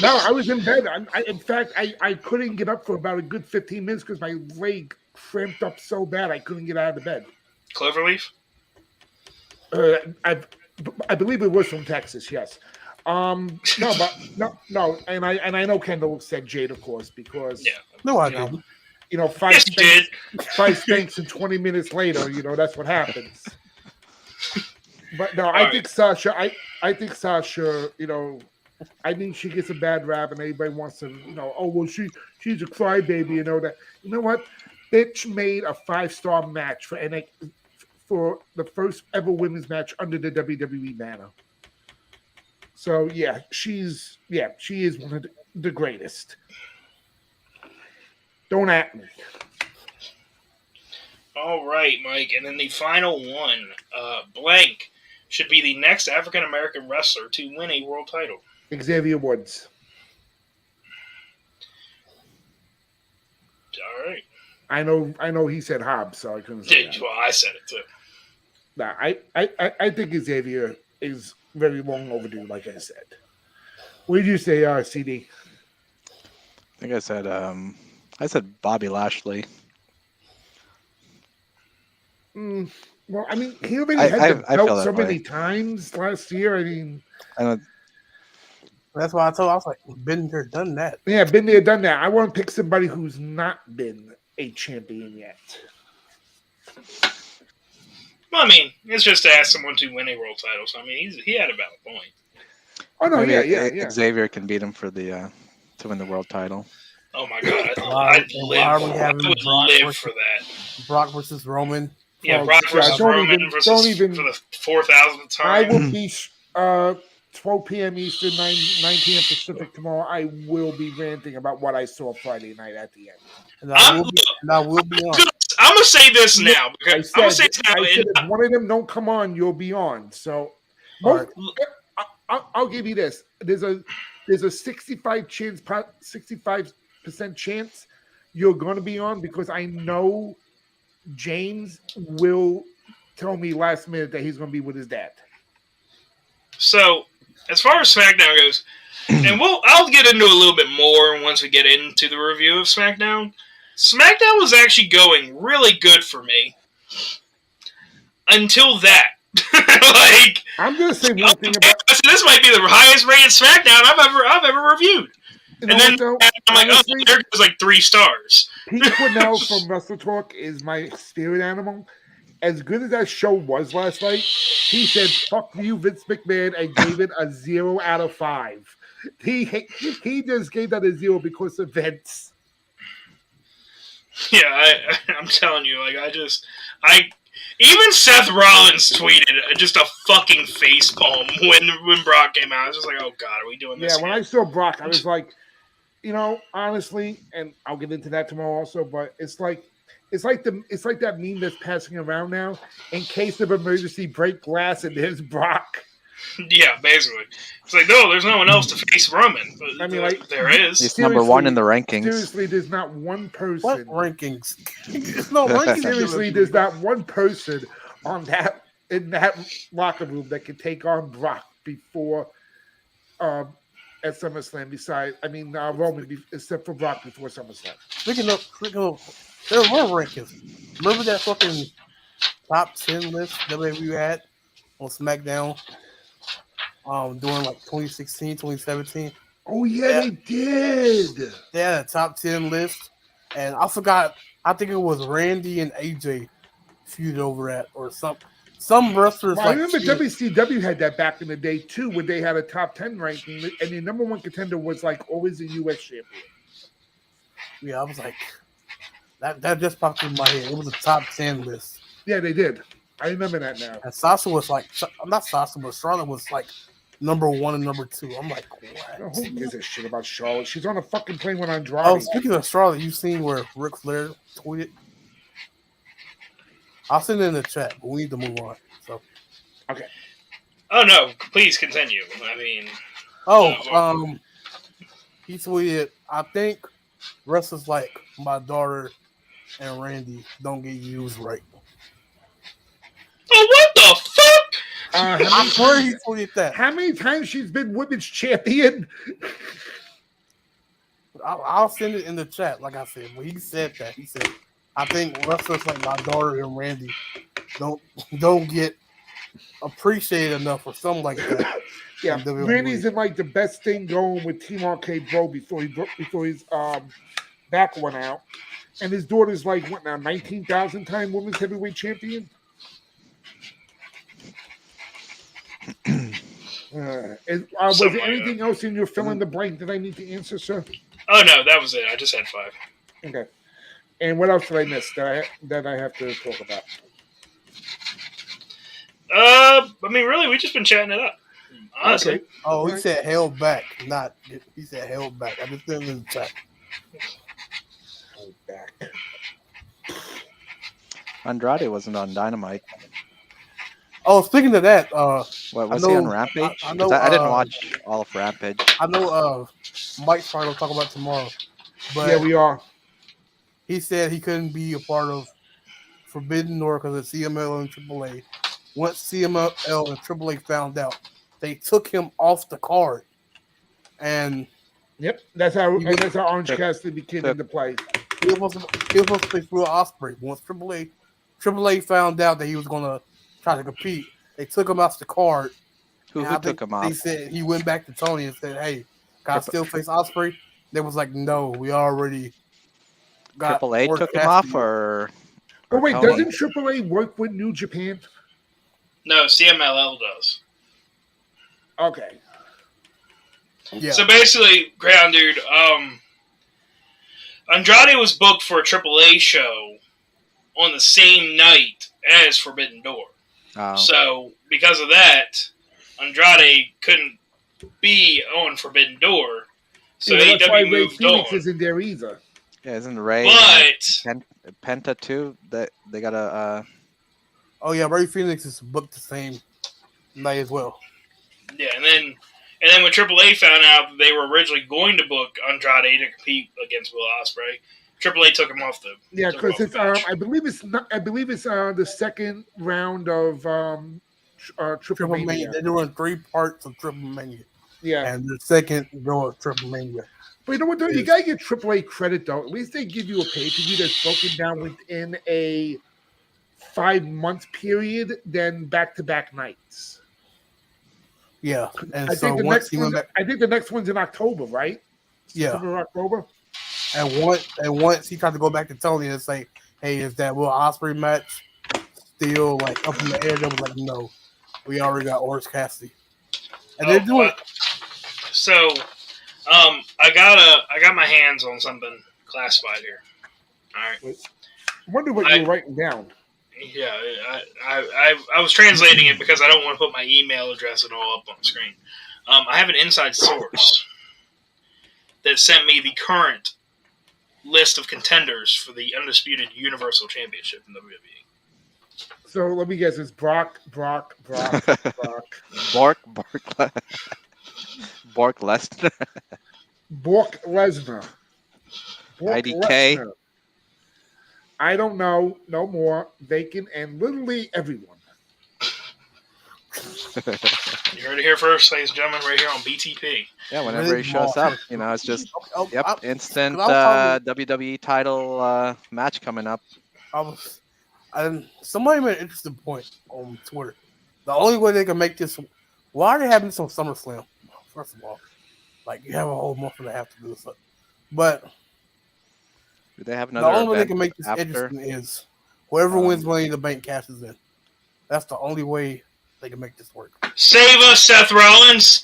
Speaker 5: No, I was in bed. In fact, I couldn't get up for about a good 15 minutes because my leg cramped up so bad I couldn't get out of the bed.
Speaker 2: Cloverleaf?
Speaker 5: I believe it was from Texas. Yes. No, and I know Kendall said Jade, of course, because
Speaker 2: Yeah.
Speaker 1: No, I
Speaker 5: you know,
Speaker 1: didn't.
Speaker 5: five
Speaker 2: Yes, you did.
Speaker 5: spanks and 20 minutes later, that's what happens. But no, I
Speaker 2: All
Speaker 5: think Sasha. I think Sasha. I think she gets a bad rap, and everybody wants to. Oh well, she's a crybaby. That. You know what? Bitch made a 5-star match for the first ever women's match under the WWE banner. So she is one of the greatest. Don't at me.
Speaker 2: All right, Mike. And then the final one. Blank should be the next African American wrestler to win a world title.
Speaker 5: Xavier Woods.
Speaker 2: All right.
Speaker 5: I know he said Hobbs, so I couldn't say that.
Speaker 2: Well, I said it too.
Speaker 5: Nah, I think Xavier is very long overdue, like I said. What did you say, CD?
Speaker 3: I think I said Bobby Lashley.
Speaker 5: Well, I mean, he already had the belt so many times last year. I mean,
Speaker 1: That's why I was like, been there, done that.
Speaker 5: Yeah, been there, done that. I want to pick somebody who's not been a champion yet.
Speaker 2: Well, I mean, it's just to ask someone to win a world title. So, I mean, he had a valid point.
Speaker 5: Oh, no,
Speaker 3: Maybe
Speaker 5: yeah.
Speaker 3: Xavier can beat him for the to win the world title.
Speaker 2: Oh, my God. I'd live for that.
Speaker 1: Brock versus Roman.
Speaker 2: Yeah, Brock versus Roman for the 4,000th time.
Speaker 5: I will be 12 p.m. Eastern, 9 p.m. Pacific tomorrow. I will be ranting about what I saw Friday night at the end.
Speaker 1: And I will be on.
Speaker 2: I'm going to say this now. Because I'm going to say this now.
Speaker 5: If one of them don't come on, you'll be on. So, I'll give you this. There's a 65% chance you're going to be on because I know James will tell me last minute that he's going to be with his dad.
Speaker 2: So, as far as SmackDown goes, and I'll get into a little bit more once we get into the review of SmackDown. SmackDown was actually going really good for me until that.
Speaker 5: I'm going to say one thing about
Speaker 2: this might be the highest rated SmackDown I've ever reviewed. And then I'm like, there goes like 3 stars.
Speaker 5: Pete Quinnell from Wrestle Talk is my spirit animal. As good as that show was last night, he said, fuck you, Vince McMahon, and gave it a 0 out of 5. He just gave that a 0 because of Vince.
Speaker 2: Yeah, I'm telling you, even Seth Rollins tweeted just a fucking facepalm when Brock came out. I was just like, oh God, are we doing this?
Speaker 5: Yeah, when I saw Brock, I was like, honestly, and I'll get into that tomorrow also, but it's like that meme that's passing around now. In case of emergency, break glass, and there's Brock.
Speaker 2: Yeah, basically. It's like, no, there's no one else to face Roman. But I mean, there is.
Speaker 3: He's number 1 in the rankings.
Speaker 5: Seriously, there's not one person.
Speaker 1: What rankings? There's no rankings.
Speaker 5: Seriously, there's not one person in that locker room that can take on Brock before at SummerSlam. Roman, except for Brock before SummerSlam.
Speaker 1: Speaking of, there were rankings. Remember that fucking top 10 list WWE had on SmackDown? During like 2016, 2017.
Speaker 5: Oh yeah, they did.
Speaker 1: They had a top 10 list, and I forgot. I think it was Randy and AJ feuded over that, or some wrestlers.
Speaker 5: Well, I remember WCW had that back in the day too, when they had a top 10 ranking, and the number 1 contender was like always a U.S. champion.
Speaker 1: Yeah, I was like, that just popped in my head. It was a top 10 list.
Speaker 5: Yeah, they did. I remember that now.
Speaker 1: And Sasha was like, not Sasha, but Charlotte was like number 1 and number 2. I'm like, what?
Speaker 5: Who gives a shit about Charlotte? She's on a fucking plane with Andrade.
Speaker 1: Oh, speaking of Charlotte, you seen where Ric Flair tweeted? I'll send it in the chat, but we need to move on. So,
Speaker 5: okay.
Speaker 2: Oh no! Please continue. I mean,
Speaker 1: he tweeted, I think wrestlers like my daughter and Randy don't get used right.
Speaker 2: Oh, what the fuck?
Speaker 1: I swear he tweeted that.
Speaker 5: How many times she's been women's champion?
Speaker 1: I'll send it in the chat. Like I said, when he said that, he said, "I think wrestlers like my daughter and Randy don't get appreciated enough or something like that."
Speaker 5: Yeah,
Speaker 1: in WWE.
Speaker 5: Randy's in like the best thing going with Team RK Bro before his back went out, and his daughter's like what now, 19,000-time women's heavyweight champion. Was there anything else in your fill in the blank that I need to answer, sir?
Speaker 2: Oh no, that was it. I just had 5.
Speaker 5: Okay. And what else did I miss that I have to talk about?
Speaker 2: I mean, really, we just been chatting it up. Honestly.
Speaker 5: Okay.
Speaker 1: Oh, he said held back, not he said held back. I just sent it in the chat.
Speaker 5: Hold back.
Speaker 3: Andrade wasn't on Dynamite.
Speaker 1: Oh, speaking of that,
Speaker 3: What was he on Rampage?
Speaker 1: I
Speaker 3: 'Cause
Speaker 1: know,
Speaker 3: I didn't watch all of Rampage.
Speaker 1: I know Mike's trying to talk about tomorrow, but
Speaker 5: Yeah, we are.
Speaker 1: he said he couldn't be a part of Forbidden Door because of CML and AAA. Once CML and AAA found out, they took him off the card, and
Speaker 5: Yep, that's how Orange Cassidy came into play.
Speaker 1: he was supposed to face Will Ospreay. Once AAA found out that he was going to try to compete, they took him off the card.
Speaker 3: Who
Speaker 1: I
Speaker 3: took
Speaker 1: think
Speaker 3: him off?
Speaker 1: They said he went back to Tony and said, "Hey, can I still face Ospreay?" They was like, "No, we already got."
Speaker 3: Triple A
Speaker 1: Orange
Speaker 3: took him
Speaker 1: Cassidy."
Speaker 3: off, or
Speaker 5: Oh wait,
Speaker 3: Tony?
Speaker 5: doesn't AAA work with New Japan?
Speaker 2: No, CMLL does.
Speaker 5: Okay.
Speaker 1: Yeah.
Speaker 2: So basically, Ground Dude, Andrade was booked for a AAA show on the same night as Forbidden Door.
Speaker 3: Oh.
Speaker 2: So because of that, Andrade couldn't be on Forbidden Door. So
Speaker 5: Yeah, that's why
Speaker 2: AEW
Speaker 5: Ray
Speaker 2: moved
Speaker 5: Phoenix
Speaker 2: on.
Speaker 5: isn't there either.
Speaker 3: Yeah, isn't Ray
Speaker 2: But
Speaker 3: Penta too? That they got a.
Speaker 1: Oh yeah, Ray Phoenix is booked the same night as well.
Speaker 2: yeah, and then when AAA found out that they were originally going to book Andrade to compete against Will Ospreay, AAA took him off the.
Speaker 5: Yeah,
Speaker 2: took him
Speaker 5: because
Speaker 2: off
Speaker 5: it's
Speaker 2: the match.
Speaker 5: I believe it's the second round of Triple
Speaker 1: Triple Mania.
Speaker 5: Mania.
Speaker 1: They're doing 3 parts of Triple Mania,
Speaker 5: Yeah,
Speaker 1: and the second go of Triple Mania.
Speaker 5: but you know what? Though? You gotta give AAA credit though. At least they give you a pay per view that's broken down within a 5-month period than back-to-back nights.
Speaker 1: Yeah, and
Speaker 5: I
Speaker 1: so
Speaker 5: think the
Speaker 1: once
Speaker 5: next
Speaker 1: he
Speaker 5: one.
Speaker 1: went back,
Speaker 5: I think the next one's in October, right?
Speaker 1: Yeah.
Speaker 5: September, October.
Speaker 1: and once he tried to go back to Tony and say, "Hey, is that Will Ospreay match still like up in the air?" They was like, "No, we already got Orange Cassidy," and they're doing.
Speaker 2: So, I got my hands on something classified here. All right.
Speaker 5: I wonder what you were writing down.
Speaker 2: Yeah, I was translating it because I don't want to put my email address and all up on the screen. I have an inside source that sent me the current list of contenders for the undisputed Universal Championship in WWE.
Speaker 5: So let me guess. It's Brock.
Speaker 3: Bork Lesnar.
Speaker 5: Bork Lesnar.
Speaker 3: IDK.
Speaker 5: Lesnar. I don't know. No more. Vacant and literally everyone.
Speaker 2: You heard it here first, ladies and gentlemen, right here on BTP.
Speaker 3: Yeah, whenever he shows up, it's just instant WWE title match coming up.
Speaker 1: Somebody made an interesting point on Twitter. The only way they can make this, why are they having this on SummerSlam? First of all, like you have a whole month and a half to do this, but
Speaker 3: do they have another?
Speaker 1: The only way they can make this
Speaker 3: after?
Speaker 1: interesting is whoever wins Money in the Bank cashes in. That's the only way they can make this work.
Speaker 2: Save us, Seth Rollins!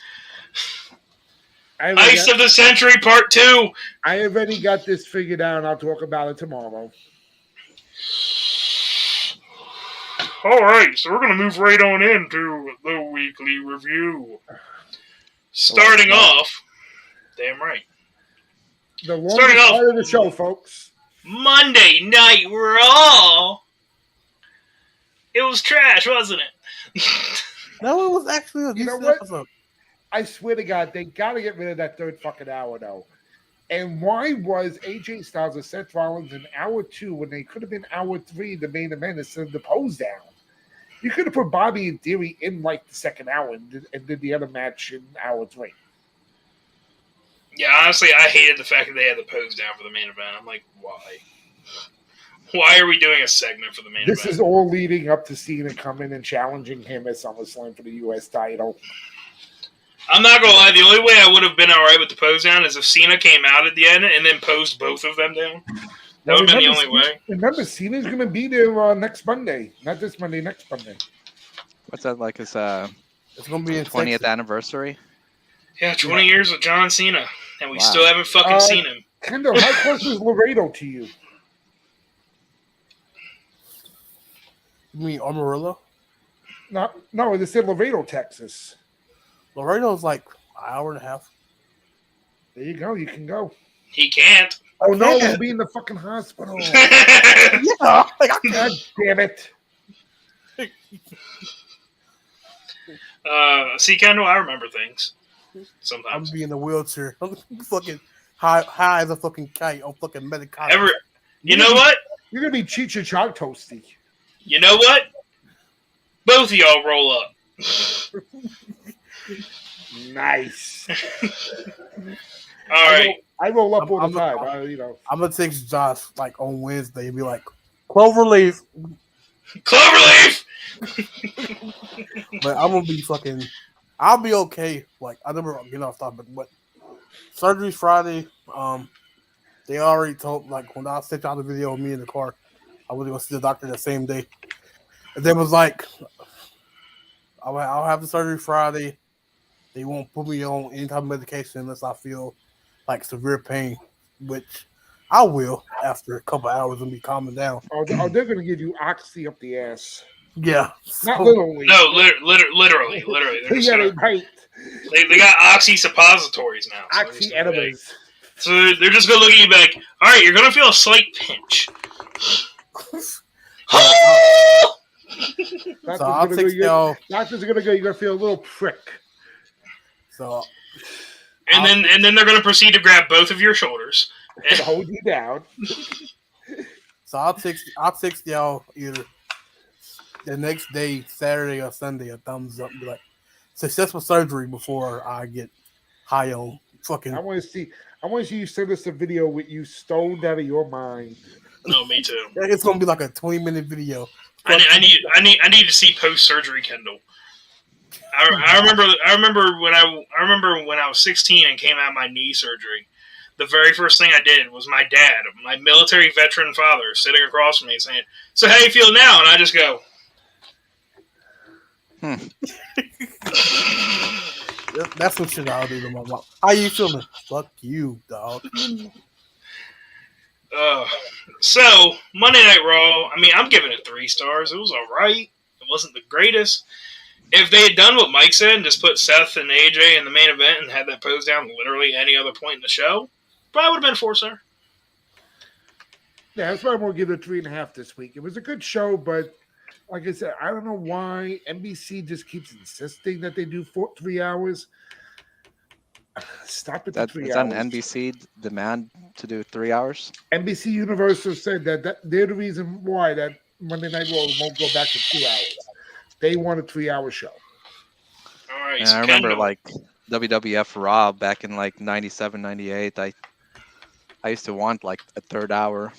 Speaker 2: Ice of the Century Part 2!
Speaker 5: I already got this figured out. I'll talk about it tomorrow.
Speaker 2: Alright, so we're going to move right on into the weekly review. Starting off, damn right.
Speaker 5: The longest part of the show, folks.
Speaker 2: Monday Night Raw. It was trash, wasn't it?
Speaker 1: No, it was actually a decent episode.
Speaker 5: I swear to God, they got to get rid of that third fucking hour, though. And why was AJ Styles and Seth Rollins in hour 2 when they could have been hour 3, the main event, instead of the pose down? You could have put Bobby and Theory in like the second hour and did the other match in hour 3.
Speaker 2: Yeah, honestly, I hated the fact that they had the pose down for the main event. I'm like, why? Why are we doing a segment for the main
Speaker 5: This
Speaker 2: event?
Speaker 5: is all leading up to Cena coming and challenging him at SummerSlam for the U.S. title.
Speaker 2: I'm not gonna lie. The only way I would have been all right with the pose down is if Cena came out at the end and then posed both of them down. That would have been the only way.
Speaker 5: Remember, Cena's going to be there next Monday. Not this Monday, next Monday.
Speaker 3: What's that like? His
Speaker 1: It's gonna be in
Speaker 3: 20th
Speaker 1: Texas.
Speaker 3: anniversary.
Speaker 2: Yeah, 20 years with John Cena, and we
Speaker 3: Wow.
Speaker 2: still haven't fucking seen him.
Speaker 5: Kendall, how close is Laredo to you?
Speaker 1: You mean Amarillo?
Speaker 5: No, they said Laredo, Texas.
Speaker 1: Laredo's like an hour and a half.
Speaker 5: There you go. You can go.
Speaker 2: He can't.
Speaker 5: Oh, no,
Speaker 1: Yeah.
Speaker 5: we'll be in the fucking hospital.
Speaker 1: Yeah, like I
Speaker 5: God damn it.
Speaker 2: See, Kendall, I remember things
Speaker 1: I'm
Speaker 2: sometimes.
Speaker 1: gonna be in the wheelchair. I'm fucking high as a fucking kite on fucking Medicaid.
Speaker 2: You know what?
Speaker 5: You're going to be Cheech and Chong Toasty.
Speaker 2: You know what? Both of y'all roll up.
Speaker 5: Nice.
Speaker 2: All right.
Speaker 5: I roll up all
Speaker 1: I'm-
Speaker 5: the time. You know.
Speaker 1: I'm gonna text Josh like on Wednesday and be like, Cloverleaf,
Speaker 2: Cloverleaf!
Speaker 1: but I'm gonna be fucking. I'll be okay. Like I never get off topic, but surgery's Friday. They already told like when I sent out the video of me in the car, I was gonna see the doctor that same day. And they was like, I'll have the surgery Friday. They won't put me on any type of medication unless I feel like severe pain, which I will after a couple hours and be calming down.
Speaker 5: Oh, they're going to give you oxy up the ass.
Speaker 1: Yeah.
Speaker 5: Not
Speaker 1: So-
Speaker 5: literally.
Speaker 2: No, literally. They're, just
Speaker 5: Yeah,
Speaker 2: gonna,
Speaker 5: they might.
Speaker 2: they got oxy suppositories now. So they're
Speaker 5: Oxy
Speaker 2: just gonna be like-
Speaker 5: enemas.
Speaker 2: So they're just going to look at you and be like, all right, you're going to feel a slight pinch.
Speaker 1: So I'll text y'all.
Speaker 5: Doctors are going to go, you're going to feel a little prick.
Speaker 1: So
Speaker 2: And then they're going to proceed to grab both of your shoulders.
Speaker 5: To hold you down.
Speaker 1: I'll text y'all either the next day, Saturday or Sunday, a thumbs up and be like, successful surgery before I get high on fucking.
Speaker 5: I want to see you send us a video with you stoned out of your mind.
Speaker 2: No, me too.
Speaker 1: It's gonna be like a 20-minute video.
Speaker 2: I need to see post surgery Kendall. I remember when I was 16 and came out of my knee surgery. The very first thing I did was my dad, my military veteran father, sitting across from me saying, "So how you feel now?" And I just go,
Speaker 1: That's some shit I'll do to my mom. How you feeling? Fuck you, dog.
Speaker 2: So Monday Night Raw. I mean, I'm giving it 3 stars. It was all right. It wasn't the greatest. If they had done what Mike said and just put Seth and AJ in the main event and had that pose down literally any other point in the show, probably would have been a 4-star.
Speaker 5: Yeah, that's why I'm going to give it a 3.5 this week. It was a good show, but like I said, I don't know why NBC just keeps insisting that they do 3 hours. Stop at the 3
Speaker 3: Is
Speaker 5: hours.
Speaker 3: that an NBC demand to do 3 hours?
Speaker 5: NBC Universal said that they're the reason why that Monday Night Raw won't go back to 2 hours. They want a 3-hour show.
Speaker 2: All right.
Speaker 3: And
Speaker 2: So
Speaker 3: I remember
Speaker 2: Kendall,
Speaker 3: like WWF Raw back in like 97, 98. I used to want like a 3rd hour.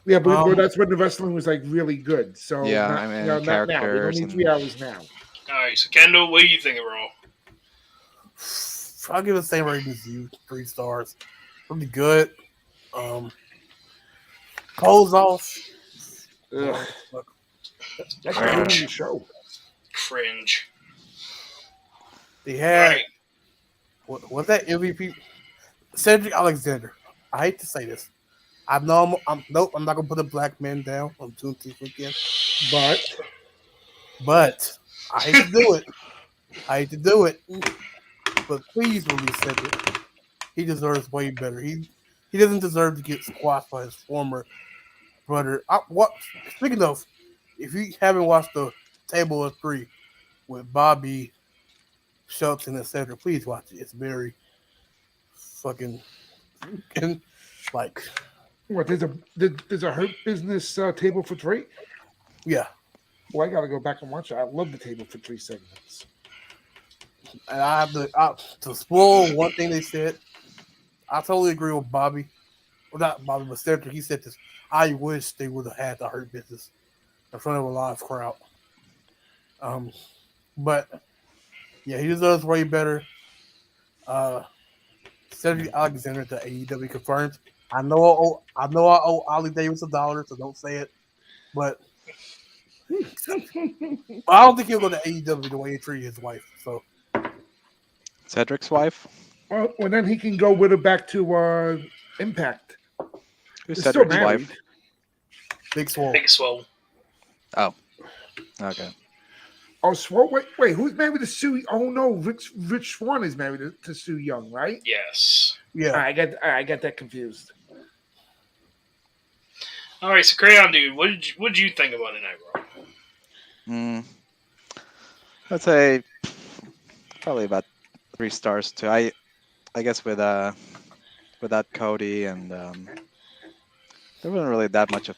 Speaker 5: Yeah, but that's when the wrestling was like really good. So
Speaker 3: Yeah,
Speaker 5: not,
Speaker 3: I mean,
Speaker 5: not now. We don't
Speaker 3: characters
Speaker 5: need
Speaker 3: and-
Speaker 5: 3 hours now.
Speaker 2: all right. So Kendall, what do you think of Raw?
Speaker 1: I'll give it the same rating as you, 3 stars. Pretty good. Pose off.
Speaker 5: Ugh. That's
Speaker 2: Cringe.
Speaker 5: ruining the show.
Speaker 2: Cringe.
Speaker 1: They
Speaker 2: All
Speaker 1: had
Speaker 2: right.
Speaker 1: what that MVP Cedric Alexander. I hate to say this. I know I'm not gonna put a black man down on Juneteenth weekend, but I hate to do it. But please release Cedric. He deserves way better. He doesn't deserve to get squashed by his former brother. Speaking of, if you haven't watched the Table of 3 with Bobby, Shelton, and Cedric, please watch it. It's very fucking like
Speaker 5: What? There's a Hurt Business table for 3.
Speaker 1: yeah.
Speaker 5: Well, I gotta go back and watch it. I love the table for 3 segments.
Speaker 1: And I have to spoil one thing they said. I totally agree with Bobby. Well, not Bobby, but Cedric. He said this. I wish they would have had the Hurt Business in front of a live crowd. But yeah, he deserves way better. Cedric Alexander to AEW confirmed. I know I owe Ollie Davis $1, so don't say it. But I don't think he'll go to AEW the way he treated his wife. So
Speaker 3: Cedric's wife?
Speaker 5: Well, then he can go with her back to Impact.
Speaker 3: Who's
Speaker 5: They're still
Speaker 3: Cedric's
Speaker 5: married.
Speaker 3: wife?
Speaker 1: Big Swole.
Speaker 2: Big Swole.
Speaker 3: Oh. Okay.
Speaker 5: Oh, Swole. Wait, who's married to Sue? Oh no, Rich Swann is married to Sue Young, right?
Speaker 2: Yes.
Speaker 1: Yeah.
Speaker 5: I got that confused.
Speaker 2: All right, so Crayon Dude, what did you think about it, Raw?
Speaker 3: I'd say probably about 3 stars too. I guess without Cody and there wasn't really that much of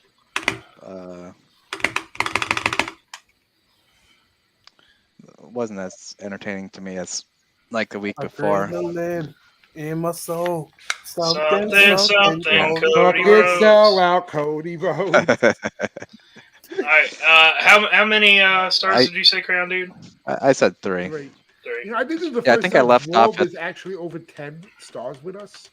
Speaker 3: wasn't as entertaining to me as like the week before.
Speaker 1: Adrenaline in my soul.
Speaker 2: Something,
Speaker 1: Something.
Speaker 2: Cody
Speaker 5: Fucking
Speaker 2: Rhodes.
Speaker 5: sell out Cody Rhodes.
Speaker 2: All right, how many stars did you say, Crayon Dude?
Speaker 3: I said 3.
Speaker 5: Great.
Speaker 2: 3.
Speaker 5: You know, I think this is the
Speaker 3: Yeah, I
Speaker 5: first
Speaker 3: think I
Speaker 5: time
Speaker 3: left
Speaker 5: Raw
Speaker 3: off at-
Speaker 5: was actually over 10 stars with us.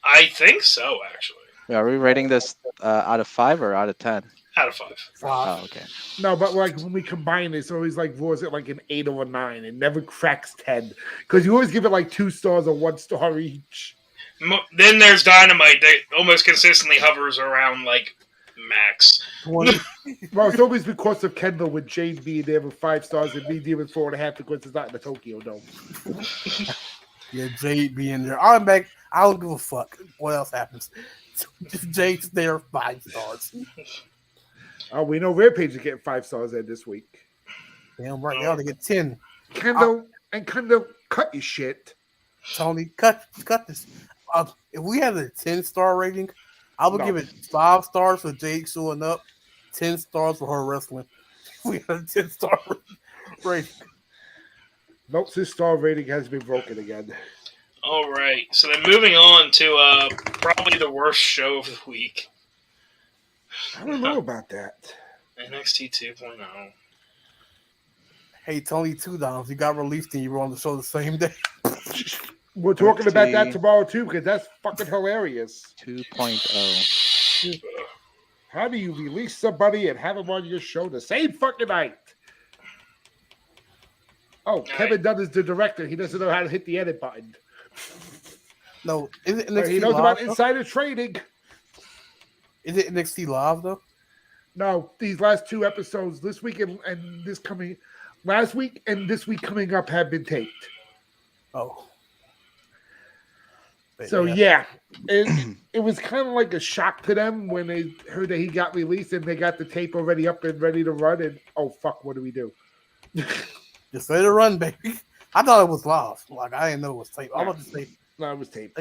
Speaker 2: I think so, actually.
Speaker 3: Yeah, are we rating this out of 5 or out of 10?
Speaker 2: Out of 5.
Speaker 3: Oh, okay.
Speaker 5: No, but like when we combine it, it's always like Raw's at like an 8 or a 9. It never cracks 10 because you always give it like 2 stars or 1 star each.
Speaker 2: Then there's Dynamite that almost consistently hovers around like max.
Speaker 1: 20.
Speaker 5: Well, it's always because of Kendall with Jade being there with 5 stars and me giving 4.5 because it's not in the Tokyo Dome.
Speaker 1: Yeah, Jade being there. I'm back. I don't give a fuck what else happens. Jade's there, 5 stars.
Speaker 5: Oh, we know Rampage is getting 5 stars in this week.
Speaker 1: Damn right, y'all to get 10.
Speaker 5: Kendall, cut your shit.
Speaker 1: Tony, cut this. If we had a 10-star rating, I would
Speaker 5: No.
Speaker 1: give it 5 stars for Jade showing up, 10 stars for her wrestling. If we had a 10-star rating.
Speaker 5: Nope, this star rating has been broken again.
Speaker 2: All right, so then moving on to probably the worst show of the week,
Speaker 5: I don't know about that.
Speaker 2: NXT 2.0.
Speaker 1: Hey, Tony, $2. You got released and you were on the show the same day.
Speaker 5: We're talking about that
Speaker 3: NXT.
Speaker 5: tomorrow too because that's fucking hilarious.
Speaker 3: 2.0.
Speaker 5: How do you release somebody and have them on your show the same fucking night? Oh, Kevin Dunn is the director. He doesn't know how to hit the edit button.
Speaker 1: No, is it
Speaker 5: But he
Speaker 1: NXT
Speaker 5: knows about
Speaker 1: Live?
Speaker 5: insider trading.
Speaker 1: Is it NXT Live though?
Speaker 5: No, these last 2 episodes, this week and this coming, last week and this week coming up, have been taped.
Speaker 1: Oh. But
Speaker 5: So yeah, it was kind of like a shock to them when they heard that he got released and they got the tape already up and ready to run. And oh fuck, what do we do?
Speaker 1: just let it run, baby. I thought it was live. Like I didn't know it was tape. I was to say
Speaker 5: No, it was taped.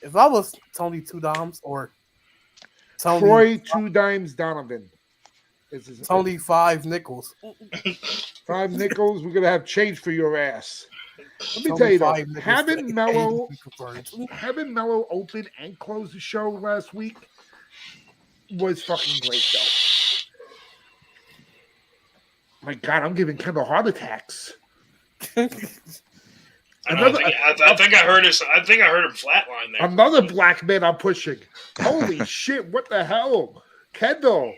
Speaker 1: if I was Tony Two Doms or Tony
Speaker 5: Troy 2 Dimes Donovan. This is
Speaker 1: Tony 5 Nickels.
Speaker 5: 5 nickels. We're gonna have change for your ass. Let me
Speaker 1: Tony
Speaker 5: tell you, though,
Speaker 1: 5 Nickels
Speaker 5: having
Speaker 1: to
Speaker 5: Mello,
Speaker 1: confirmed.
Speaker 5: having Mello open and close the show last week was fucking great, though. My God, I'm giving Kendall heart attacks.
Speaker 2: I think I heard him flatline there.
Speaker 5: Another black man I'm pushing. Holy shit! What the hell, Kendall?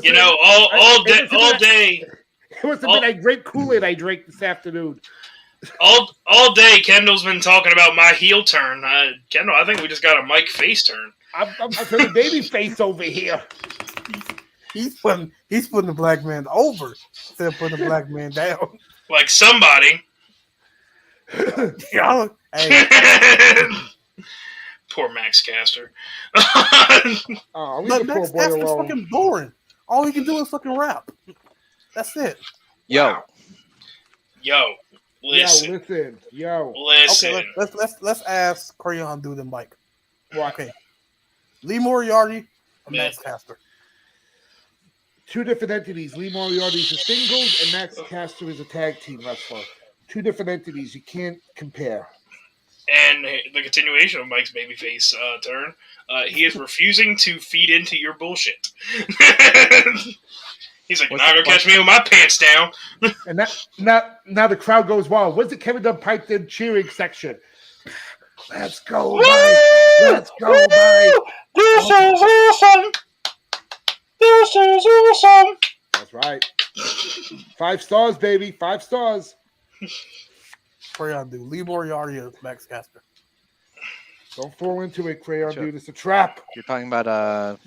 Speaker 2: You know, all day.
Speaker 5: It must have been a great Kool-Aid I drank this afternoon.
Speaker 2: All day, Kendall's been talking about my heel turn. Kendall, I think we just got a Mike face turn.
Speaker 5: I'm feeling baby face over here.
Speaker 1: He's putting the black man over instead of putting the black man down.
Speaker 2: Like somebody.
Speaker 1: Yeah, hey,
Speaker 2: Poor Max Caster.
Speaker 5: Oh, we
Speaker 1: look,
Speaker 5: can poor
Speaker 1: Max
Speaker 5: boy
Speaker 1: Caster's
Speaker 5: alone.
Speaker 1: fucking boring. All he can do is fucking rap. That's it.
Speaker 3: Yo,
Speaker 5: Wow.
Speaker 2: Yo, listen.
Speaker 1: Okay, let's ask Crayon Dude and Mike.
Speaker 5: What?
Speaker 1: Okay, Lee Moriarty or
Speaker 2: Yeah.
Speaker 1: Max Caster?
Speaker 5: Two different entities. Lee Moriarty is a singles, and Max Caster is a tag team wrestler. Two different entities. You can't compare.
Speaker 2: And the continuation of Mike's babyface turn, he is refusing to feed into your bullshit. He's like, you're
Speaker 3: What's
Speaker 2: not
Speaker 3: the
Speaker 2: gonna catch me with my pants down.
Speaker 5: And now the crowd goes wild. What's the Kevin Dunn piped in cheering section? Let's go, Mike. Let's go, Mike.
Speaker 2: This is awesome. This is awesome.
Speaker 5: That's right. 5 stars, baby. 5 stars.
Speaker 1: Crayon dude. Lee Moriarty is Max Caster.
Speaker 5: Don't fall into it, Crayon
Speaker 3: Sure.
Speaker 5: dude. It's a trap.
Speaker 3: You're talking about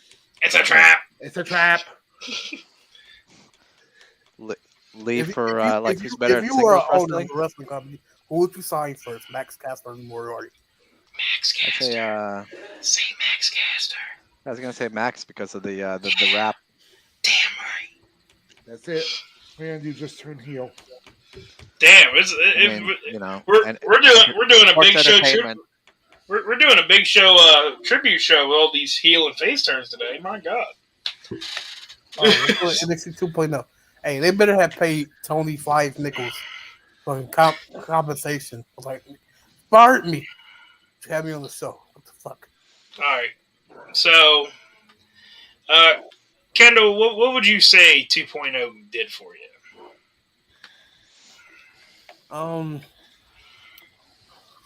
Speaker 2: It's a trap.
Speaker 5: It's a trap.
Speaker 3: Lee
Speaker 1: If-
Speaker 3: for
Speaker 1: if you-
Speaker 3: like
Speaker 1: if
Speaker 3: who's
Speaker 1: you-
Speaker 3: better
Speaker 1: if
Speaker 3: at
Speaker 1: you were
Speaker 3: singles
Speaker 1: an owner of
Speaker 3: wrestling?
Speaker 1: a wrestling company, who would you sign first? Max Caster or Lee Moriarty?
Speaker 2: Max
Speaker 3: I'd say
Speaker 2: Caster. Say Max Caster.
Speaker 3: I was gonna say Max because of the rap.
Speaker 2: Damn right.
Speaker 5: That's it. Crayon dude just turned heel.
Speaker 2: Damn,
Speaker 3: I mean, you know,
Speaker 2: we're
Speaker 3: and-
Speaker 2: doing a
Speaker 3: sports
Speaker 2: big show.
Speaker 3: entertainment.
Speaker 2: We're doing a big show, tribute show with all these heel and face turns today. My God.
Speaker 1: Oh, we're doing NXT 2.0. Hey, they better have paid Tony 5 nickels for compensation. I was like, fired me to have me on the show. What the fuck?
Speaker 2: All right. So, Kendall, what would you say 2.0 did for you?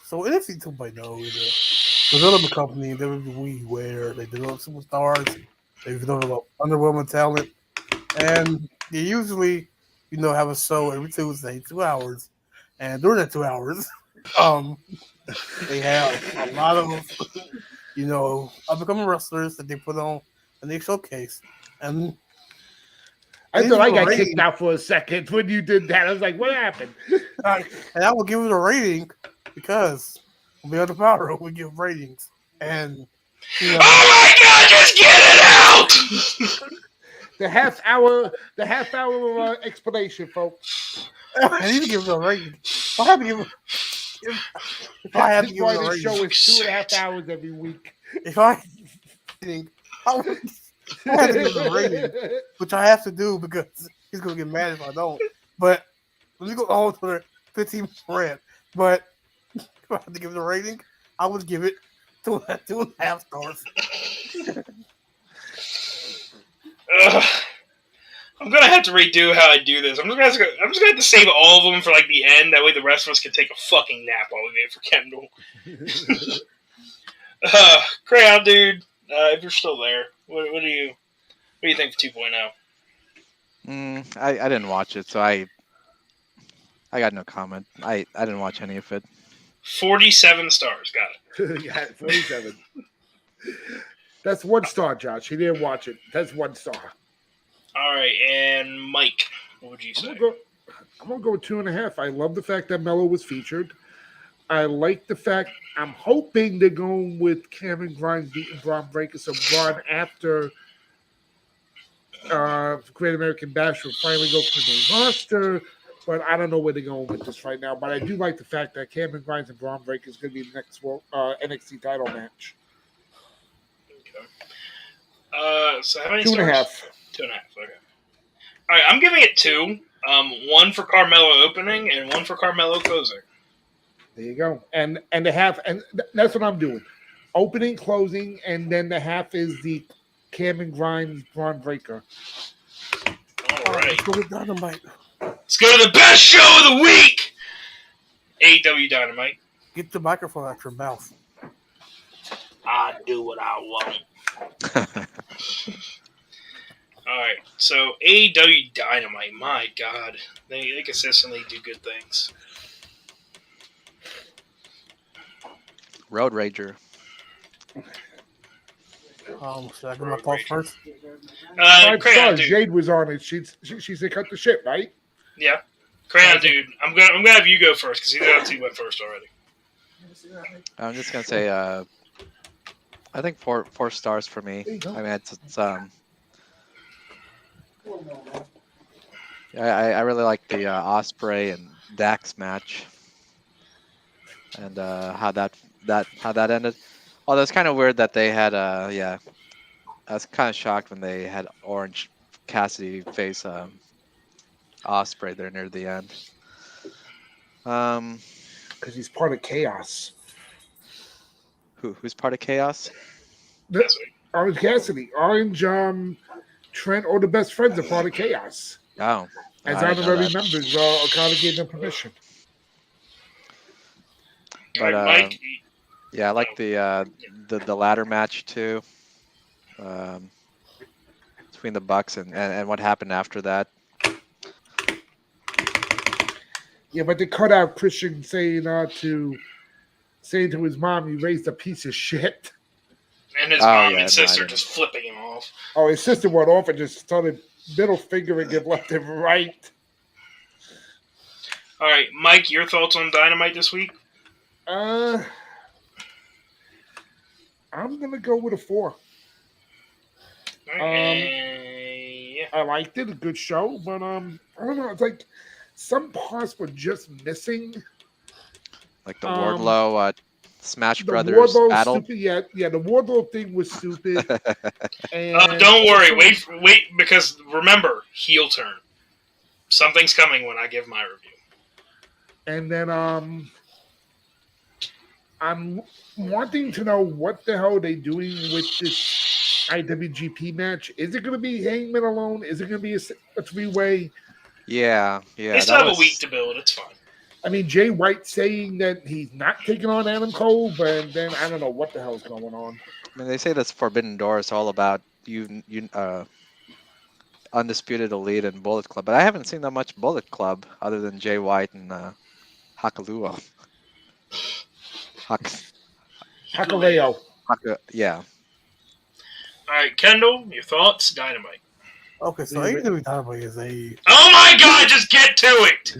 Speaker 1: So NXT 2.0 is a development company. WWE where they develop superstars, they develop underwhelming talent, and they usually, have a show every Tuesday, 2 hours, and during that 2 hours, they have a lot of, up and coming wrestlers that they put on and they showcase, and
Speaker 5: I
Speaker 1: They
Speaker 5: thought I
Speaker 1: do a
Speaker 5: got
Speaker 1: rating.
Speaker 5: kicked out for a second when you did that. I was like, what happened?
Speaker 1: and I will give it a rating because we are the Pyro, we give ratings, and
Speaker 2: Oh my God! Just get it out!
Speaker 5: The half hour explanation, folks.
Speaker 1: I need to give it a rating. If I have to give it, if I have to
Speaker 5: That's
Speaker 1: give
Speaker 5: why
Speaker 1: it a
Speaker 5: this show
Speaker 1: rating,
Speaker 5: is 2.5 hours every week.
Speaker 1: if I think I would- I have to give it a rating, which I have to do because he's gonna get mad if I don't. But let me go on to the 15 rant. But if I have to give it a rating, I would give it 2.5 stars.
Speaker 2: I'm gonna have to redo how I do this. I'm just gonna have to save all of them for like the end. That way, the rest of us can take a fucking nap while we wait for Kendall. Crayon dude, if you're still there, what do you think for 2.0?
Speaker 3: I didn't watch it, so I got no comment. I didn't watch any of it.
Speaker 2: 47 stars. Got it.
Speaker 5: Yeah, 47. That's 1 star, Josh. He didn't watch it. That's 1 star.
Speaker 2: All right, and Mike, what would you say?
Speaker 5: I'm gonna go with 2.5. I love the fact that Mello was featured. I like the fact. I'm hoping they're going with Cameron Grimes beating Braun Breaker, so Braun after Great American Bash will finally go to the main roster. But I don't know where they're going with this right now. But I do like the fact that Cameron Grimes and Braun Breaker is going to be the next NXT title match.
Speaker 2: Okay. So how many
Speaker 5: 2.5.
Speaker 2: stars? 2.5. Okay. All right, I'm giving it 2. 1 for Carmelo opening and 1 for Carmelo closing.
Speaker 5: There you go. And the half, and that's what I'm doing. Opening, closing, and then the half is the Cameron Grimes Braun Breaker.
Speaker 2: All right.
Speaker 1: Let's go with Dynamite.
Speaker 2: Let's go to the best show of the week. AEW Dynamite.
Speaker 1: Get the microphone out your mouth.
Speaker 2: I do what I want. All right, so AEW Dynamite, my God, they consistently do good things.
Speaker 3: Road Rager.
Speaker 1: Should I get my thoughts first?
Speaker 5: 5
Speaker 2: Crayon
Speaker 5: stars.
Speaker 2: dude,
Speaker 5: Jade was on it. She said cut the shit, right?
Speaker 2: yeah, Crayon dude. I'm gonna have you go first because he's obviously went first already.
Speaker 3: I'm just gonna say, I think 4 stars for me.
Speaker 5: There you go.
Speaker 3: I mean, it's I really like the Osprey and Dax match, and how that ended. Although it's kind of weird that they had I was kind of shocked when they had Orange Cassidy face Osprey there near the end.
Speaker 5: Because he's part of Chaos.
Speaker 3: Who's part of Chaos?
Speaker 2: That's right.
Speaker 5: Orange Cassidy. Orange, Trent, all the best friends are part of Chaos.
Speaker 3: Oh,
Speaker 5: As
Speaker 3: I didn't know
Speaker 5: honorary
Speaker 3: that.
Speaker 5: members, Okada gave them permission.
Speaker 3: But
Speaker 2: All right, Mike.
Speaker 3: yeah, I like the ladder match too. Between the Bucks and what happened after that.
Speaker 5: Yeah, but they cut out Christian saying to his mom, "You raised a piece of shit."
Speaker 2: And his
Speaker 3: Oh,
Speaker 2: mom
Speaker 3: yeah, no,
Speaker 2: and sister
Speaker 3: I
Speaker 2: just flipping him off.
Speaker 5: Oh, his sister went off and just started middle fingering him left and right.
Speaker 2: All right, Mike, your thoughts on Dynamite this week?
Speaker 5: I'm gonna go with a 4.
Speaker 2: Yeah.
Speaker 5: I liked it, a good show, but I don't know. It's like some parts were just missing.
Speaker 3: Like the Wardlow Smash
Speaker 5: The
Speaker 3: Brothers
Speaker 5: Wardlow
Speaker 3: battle.
Speaker 5: stupid, yeah. The Wardlow thing was stupid. And
Speaker 2: Don't worry,
Speaker 5: also-
Speaker 2: wait, because remember, heel turn. Something's coming when I give my review.
Speaker 5: And then I'm wanting to know what the hell are they doing with this IWGP match. Is it going to be Hangman alone? Is it going to be a 3-way?
Speaker 3: Yeah.
Speaker 2: They still have a week to build. It's fine.
Speaker 5: I mean, Jay White saying that he's not taking on Adam Cole, but then I don't know what the hell's going on.
Speaker 3: I mean, they say this Forbidden Door is all about you Undisputed Elite and Bullet Club, but I haven't seen that much Bullet Club other than Jay White and Hakalua.
Speaker 5: Hakaleo.
Speaker 3: Yeah.
Speaker 2: All right, Kendall, your thoughts? Dynamite.
Speaker 1: Okay, so AEW Dynamite is
Speaker 2: Oh my God! Just get to it.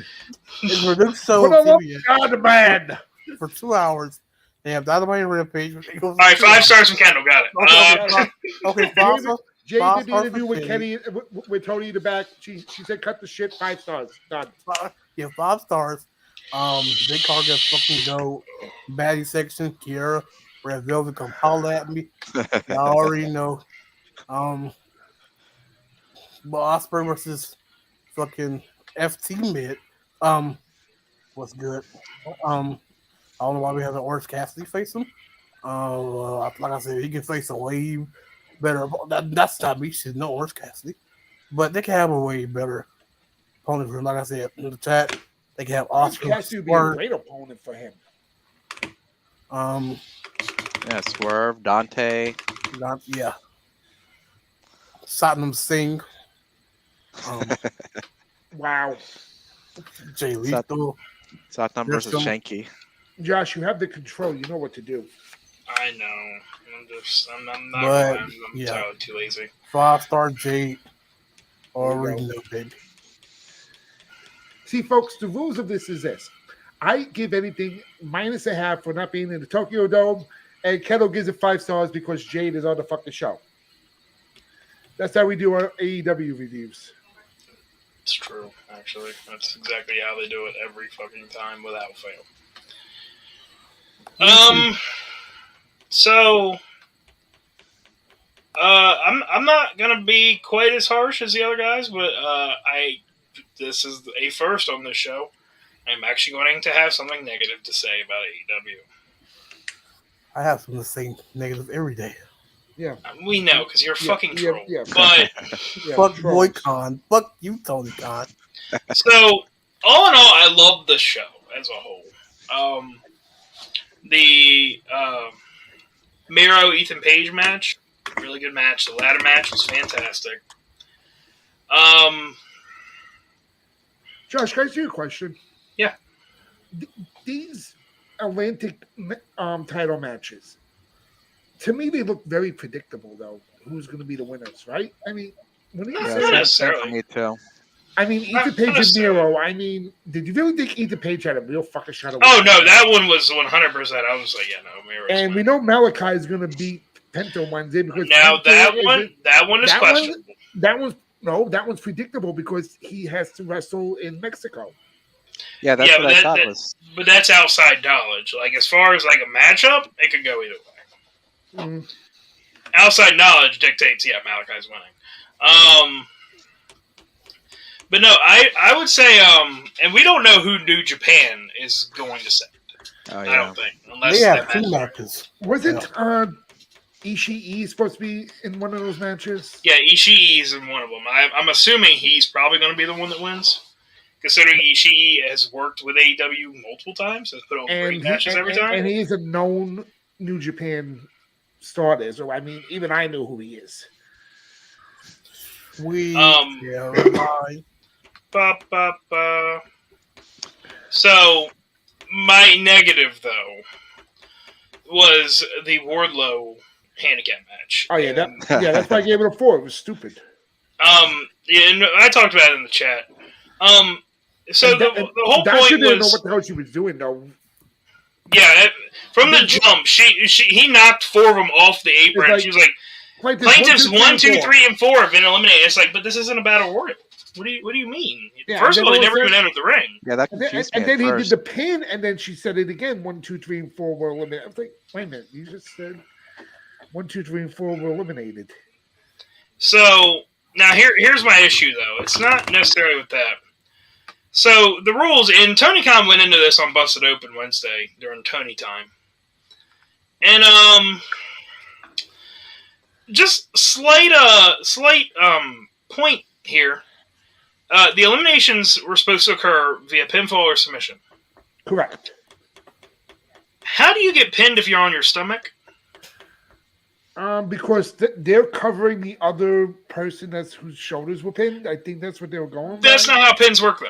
Speaker 1: it's a new show
Speaker 5: Put
Speaker 1: on
Speaker 5: on
Speaker 1: CBS
Speaker 5: God, man.
Speaker 1: for 2 hours. They have Dynamite and Rampage.
Speaker 2: All right, 5 stars from Kendall. Got it.
Speaker 1: Okay, 5 stars.
Speaker 5: Jay
Speaker 1: Five
Speaker 5: did the
Speaker 1: stars
Speaker 5: interview
Speaker 1: for
Speaker 5: with
Speaker 1: Kenny.
Speaker 5: Kenny with Tony in the back. She said, "Cut the shit." 5 stars. Done.
Speaker 1: Yeah, 5 stars. Big Car got fucking go. Baddie section, Kiera, Red Velvet come holler at me. Y'all already know. But Osprey versus fucking FT mid. Was good. I don't know why we have the Orange Cassidy face him. Like I said, he can face a way better. That's not me. Shit, no Orange Cassidy, but they can have a way better opponent for him. Like I said in the chat, they can have Osprey.
Speaker 5: Cassidy would be a great opponent for him.
Speaker 3: Yeah, Swerve, Dante.
Speaker 1: Yeah. Satnam Singh.
Speaker 5: Wow.
Speaker 1: Jay Lethal.
Speaker 3: Satnam versus
Speaker 1: some-
Speaker 3: Shanky.
Speaker 5: Josh, you have the control. You know what to do.
Speaker 2: I know. I'm not.
Speaker 1: But,
Speaker 2: I'm
Speaker 1: yeah.
Speaker 2: too lazy.
Speaker 1: 5-star Jade. Already
Speaker 5: There you
Speaker 1: know, baby.
Speaker 5: See, folks, the rules of this is this. I give anything -0.5 for not being in the Tokyo Dome, and Kettle gives it 5 stars because Jade is on the fucking show. That's how we do our AEW reviews.
Speaker 2: It's true, actually. That's exactly how they do it every fucking time without fail. So, I'm not gonna be quite as harsh as the other guys, but this is a first on this show. I'm actually going to have something negative to say about AEW.
Speaker 1: I have something to say negative every day.
Speaker 5: Yeah.
Speaker 2: We know, because you're a fucking troll.
Speaker 5: yeah.
Speaker 2: But,
Speaker 5: Yeah,
Speaker 1: Fuck
Speaker 5: trolls.
Speaker 1: Boy Con. Fuck you, Tony Khan.
Speaker 2: so, all in all, I love the show as a whole. The Miro Ethan Page match, really good match. The ladder match was fantastic.
Speaker 5: Josh, can I ask you a question?
Speaker 2: Yeah.
Speaker 5: These Atlantic title matches, to me, they look very predictable, though. Who's going to be the winners, right? I mean, when you
Speaker 2: Yeah,
Speaker 5: say
Speaker 2: not
Speaker 5: that,
Speaker 2: necessarily.
Speaker 3: For me too.
Speaker 5: I mean,
Speaker 2: Not
Speaker 5: Ethan Page and
Speaker 2: necessarily.
Speaker 5: Miro. I mean, did you really think Ethan Page had a real fucking shot? Of
Speaker 2: Oh,
Speaker 5: winning?
Speaker 2: no, that one was 100%. I was like, yeah, no, Miro's
Speaker 5: And we
Speaker 2: winning.
Speaker 5: know Malachi is going to beat Penta Wednesday because
Speaker 2: Now,
Speaker 5: Penta
Speaker 2: that
Speaker 5: is
Speaker 2: one is
Speaker 5: that one-
Speaker 2: questionable.
Speaker 5: that one's predictable because he has to wrestle in Mexico.
Speaker 3: Yeah, that's
Speaker 2: Yeah,
Speaker 3: what
Speaker 2: but
Speaker 3: I thought was.
Speaker 2: But that's outside knowledge. Like, as far as, like, a matchup, it could go either way.
Speaker 5: Mm.
Speaker 2: Outside knowledge dictates, yeah, Malachi's winning. But no, I would say, and we don't know who New Japan is going to send.
Speaker 3: Oh
Speaker 2: I
Speaker 3: yeah.
Speaker 2: don't think, unless
Speaker 1: They have
Speaker 2: that
Speaker 1: two
Speaker 2: match-
Speaker 1: matches.
Speaker 5: Wasn't Ishii supposed to be in one of those matches?
Speaker 2: Yeah, Ishii is in one of them. I'm assuming he's probably going to be the one that wins, considering Ishii has worked with AEW multiple times, has put on great matches every time.
Speaker 5: And he's a known New Japan starter. So I mean, even I know who he is.
Speaker 1: We
Speaker 2: Um,
Speaker 1: Caroline.
Speaker 2: Ba, ba, ba. So, my negative, though, was the Wardlow handicap match.
Speaker 5: Oh yeah,
Speaker 2: And,
Speaker 5: that's why I gave it a 4. It was stupid.
Speaker 2: yeah, and I talked about it in the chat. So
Speaker 5: And
Speaker 2: the whole
Speaker 5: Dasha
Speaker 2: point
Speaker 5: didn't know
Speaker 2: was,
Speaker 5: what the hell she was doing though.
Speaker 2: yeah, from the jump, he knocked 4 of them off the apron.
Speaker 5: Like-
Speaker 2: She was like,
Speaker 5: Like this
Speaker 2: plaintiffs 1, 2,
Speaker 5: and
Speaker 2: 3, and 4 have been eliminated. It's like, but this isn't a battle royal. What do you mean?
Speaker 5: Yeah,
Speaker 2: First of
Speaker 5: and
Speaker 2: all, they
Speaker 5: then
Speaker 2: never
Speaker 5: all of a
Speaker 2: even entered the ring.
Speaker 3: Yeah, that
Speaker 5: And then,
Speaker 3: confused
Speaker 5: and
Speaker 3: me
Speaker 5: then
Speaker 3: at
Speaker 5: he did
Speaker 3: first.
Speaker 5: the pin, and then she said it again. 1, 2, 3, and 4 were eliminated. I was like, wait a minute, you just said 1, 2, 3, and 4 were eliminated.
Speaker 2: So now here's my issue though. It's not necessarily with that. So the rules, and Tony Khan went into this on Busted Open Wednesday during Tony time, and just slight point here. The eliminations were supposed to occur via pinfall or submission.
Speaker 5: Correct.
Speaker 2: How do you get pinned if you're on your stomach?
Speaker 5: Because they're covering the other person whose shoulders were pinned. I think that's what they were going.
Speaker 2: That's
Speaker 5: by.
Speaker 2: not how pins work, though.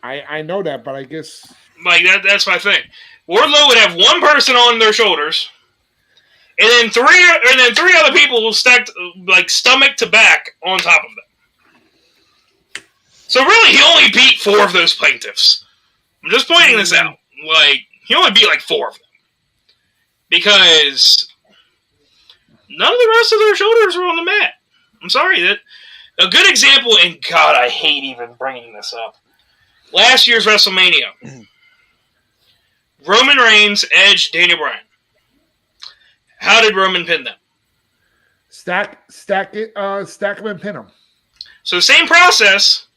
Speaker 5: I know that, but I guess
Speaker 2: Like that's my thing. Wardlow would have one person on their shoulders, and then three other people stacked like stomach to back on top of them. So really, he only beat 4 of those plaintiffs. I'm just pointing this out. Like he only beat like 4 of them because none of the rest of their shoulders were on the mat. I'm sorry. That a good example, and God, I hate even bringing this up. Last year's WrestleMania. Roman Reigns, Edge, Daniel Bryan. How did Roman pin them?
Speaker 5: stack them and pin them.
Speaker 2: So the same process.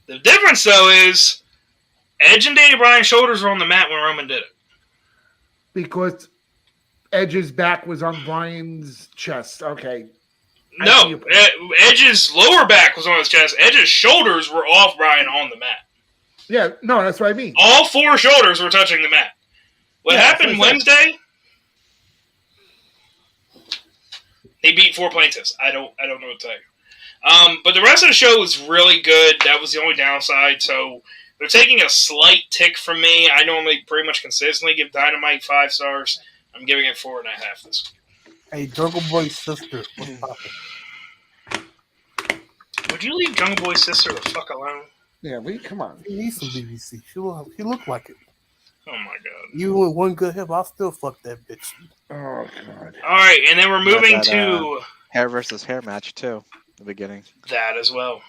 Speaker 2: The difference, though, is Edge and Daniel Bryan's shoulders were on the mat when Roman did it.
Speaker 5: Because Edge's back was on Bryan's chest. Okay. I see
Speaker 2: No,
Speaker 5: your point.
Speaker 2: Edge's lower back was on his chest. Edge's shoulders were off Bryan on the mat.
Speaker 5: Yeah, no, that's what I mean.
Speaker 2: All 4 shoulders were touching the mat. What
Speaker 5: Yeah,
Speaker 2: happened
Speaker 5: that's what I
Speaker 2: Wednesday? They beat 4 plaintiffs. I don't know what to tell you. But the rest of the show was really good. That was the only downside. So they're taking a slight tick from me. I normally pretty much consistently give Dynamite 5 stars. I'm giving it 4.5 this week.
Speaker 1: Hey, Jungle Boy's sister. What's poppin'?
Speaker 2: Would you leave Jungle Boy's sister the fuck alone?
Speaker 5: Yeah, come on.
Speaker 1: He needs some BBC. She look like it.
Speaker 2: Oh my god.
Speaker 1: Even with one good hip, I'll still fuck that bitch.
Speaker 5: Oh god.
Speaker 2: Alright, and then we're moving
Speaker 3: that,
Speaker 2: to
Speaker 3: Hair versus hair match too. The beginning.
Speaker 2: that as well.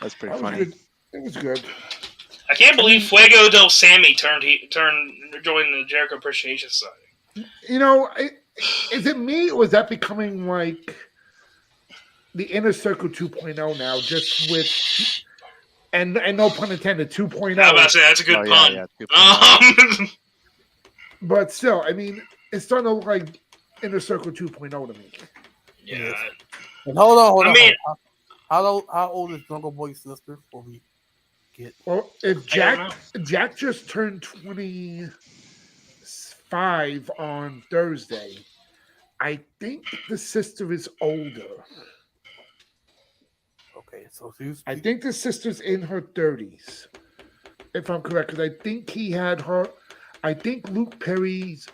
Speaker 3: That's pretty
Speaker 5: That was
Speaker 3: funny.
Speaker 5: good. It was good.
Speaker 2: I can't believe Fuego del Sammy joined the Jericho Appreciation Society.
Speaker 5: You know, is it me or is that becoming like the Inner Circle 2.0 now? Just with and no pun intended, 2.0.
Speaker 2: How about to say that's a good pun.
Speaker 3: Yeah, 2.0.
Speaker 5: But still, I mean, it's starting to look like Inner Circle 2.0 to me.
Speaker 2: Yeah.
Speaker 1: And hold on.
Speaker 2: I mean-
Speaker 1: how old is Jungle Boy's sister? Before we get
Speaker 5: Well, if
Speaker 2: I don't
Speaker 5: Jack just turned 25 on Thursday, I think the sister is older.
Speaker 1: okay, so she's
Speaker 5: I think the sister's in her 30s, if I'm correct, because I think he had her. I think Luke Perry's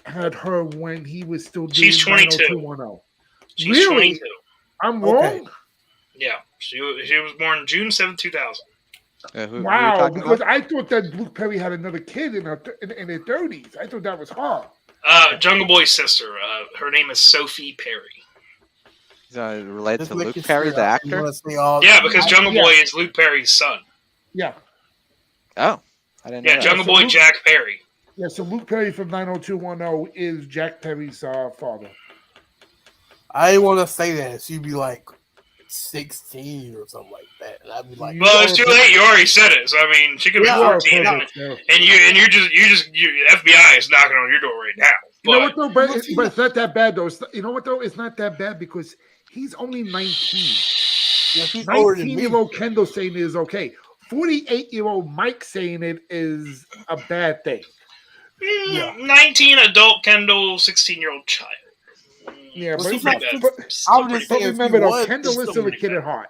Speaker 5: had her when he was still doing
Speaker 2: She's 22.
Speaker 5: 90210.
Speaker 2: She's
Speaker 5: Really?
Speaker 2: 22.
Speaker 5: I'm
Speaker 1: Okay.
Speaker 5: wrong.
Speaker 2: Yeah. She was born June 7th, 2000.
Speaker 3: Who are you
Speaker 5: Wow,
Speaker 3: talking
Speaker 5: because
Speaker 3: about?
Speaker 5: I thought that Luke Perry had another kid in her 30s. I thought that was her.
Speaker 2: Jungle Boy's sister. Her name is Sophie Perry.
Speaker 3: Is that related
Speaker 1: just
Speaker 3: to
Speaker 1: make
Speaker 3: Luke
Speaker 1: it
Speaker 3: Perry,
Speaker 1: straight
Speaker 3: the
Speaker 1: up. You
Speaker 3: actor?
Speaker 1: wanna say all-
Speaker 2: Yeah, because Jungle
Speaker 5: yeah.
Speaker 2: Boy is Luke Perry's son.
Speaker 5: Yeah,
Speaker 3: Oh, I didn't know
Speaker 2: Yeah,
Speaker 3: that.
Speaker 2: Jungle
Speaker 5: So
Speaker 2: Boy
Speaker 5: Luke-
Speaker 2: Jack Perry.
Speaker 5: yeah. So Luke Perry from 90210 is Jack Perry's father.
Speaker 1: I didn't want to say that. She'd be like, 16 or something like that, and I'd be like,
Speaker 2: Well, it's too late. You already said it. So I mean, she could be
Speaker 1: Yeah,
Speaker 5: You are
Speaker 2: 14,
Speaker 5: perfect, yeah.
Speaker 2: and your FBI is knocking on your door right now.
Speaker 5: You know
Speaker 2: But
Speaker 5: what though? But it's not that bad though. You know what though? It's not that bad because he's only 19.
Speaker 1: yeah, he's older than me.
Speaker 5: 19-year-old Kendall saying it is okay. 48-year-old Mike saying it is a bad thing.
Speaker 1: Yeah.
Speaker 2: 19 adult Kendall, 16-year-old child.
Speaker 5: Yeah,
Speaker 1: Well,
Speaker 5: but,
Speaker 1: see,
Speaker 2: pretty
Speaker 1: but-
Speaker 2: bad.
Speaker 5: but,
Speaker 2: Still
Speaker 1: I'm
Speaker 2: pretty
Speaker 1: just
Speaker 5: but
Speaker 1: saying, if
Speaker 5: remember
Speaker 1: he
Speaker 5: though,
Speaker 1: was,
Speaker 5: Kendall
Speaker 2: it's
Speaker 5: is
Speaker 2: still
Speaker 5: still a
Speaker 2: pretty
Speaker 5: kid
Speaker 2: bad.
Speaker 5: at heart.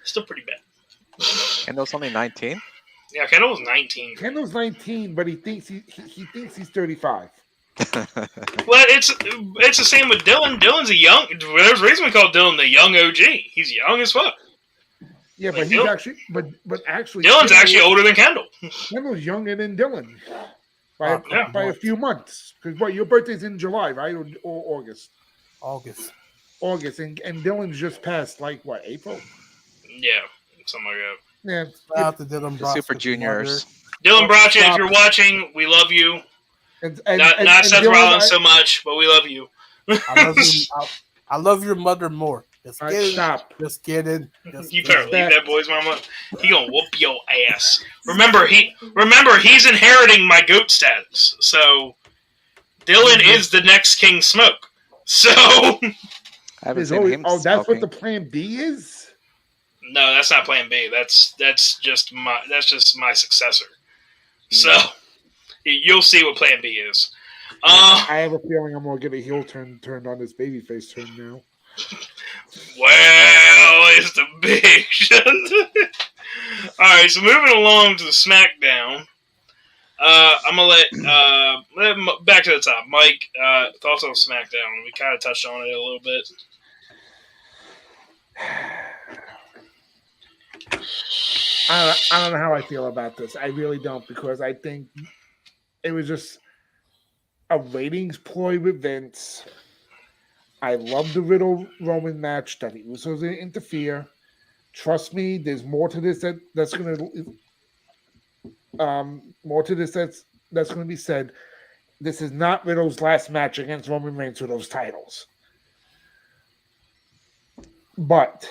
Speaker 2: Still pretty bad.
Speaker 3: Kendall's only 19.
Speaker 2: Yeah, Kendall was 19.
Speaker 5: Kendall's 19, but he thinks he thinks he's 35.
Speaker 2: Well, it's the same with Dylan. Dylan's a young. There's a reason we call Dylan the young OG. He's young as fuck.
Speaker 5: Yeah,
Speaker 2: Like
Speaker 5: but he's
Speaker 2: Dylan-
Speaker 5: actually but actually
Speaker 2: Dylan's
Speaker 5: Kendall-
Speaker 2: actually older than Kendall.
Speaker 5: Kendall's younger than Dylan by,
Speaker 2: Yeah.
Speaker 5: by a few months. Because what your birthday's in July, right? Or August.
Speaker 1: August.
Speaker 5: And Dylan's just passed like what, April?
Speaker 2: Yeah, something like that.
Speaker 5: Yeah.
Speaker 1: Shout out to Dylan
Speaker 3: The Super
Speaker 1: Brodsky's
Speaker 3: Juniors.
Speaker 2: Dylan Braccia, if
Speaker 5: Stop.
Speaker 2: you're watching, we love you.
Speaker 5: And
Speaker 2: Not Seth
Speaker 5: Dylan,
Speaker 2: Rollins so much, but we love you.
Speaker 1: mother. I love you. I love your mother more. Just
Speaker 5: All right,
Speaker 1: kidding.
Speaker 5: stop.
Speaker 1: Just kidding. Just
Speaker 2: You
Speaker 1: kidding.
Speaker 2: better leave that boy's mama. He gonna whoop your ass. Remember he's inheriting my goat status. So Dylan is the next King Smoke. So
Speaker 3: I haven't
Speaker 5: There's
Speaker 3: seen
Speaker 5: always-
Speaker 3: him.
Speaker 5: that's what
Speaker 3: smoking.
Speaker 5: the plan B is?
Speaker 2: no, that's not Plan B. That's just my successor. So you'll see what Plan B is.
Speaker 5: I have a feeling I'm gonna get a heel turned on this babyface turn now.
Speaker 2: Well, it's the big shit. All right, so moving along to the SmackDown. I'm gonna let back to the top. Mike, thoughts on SmackDown? We kind of touched on it a little bit.
Speaker 5: I don't know how I feel about this. I really don't, because I think it was just a ratings ploy with Vince. I love the Riddle Roman match that he was going to interfere. Trust me, there's more to this that's going to that's going to be said. This is not Riddle's last match against Roman Reigns for those titles. But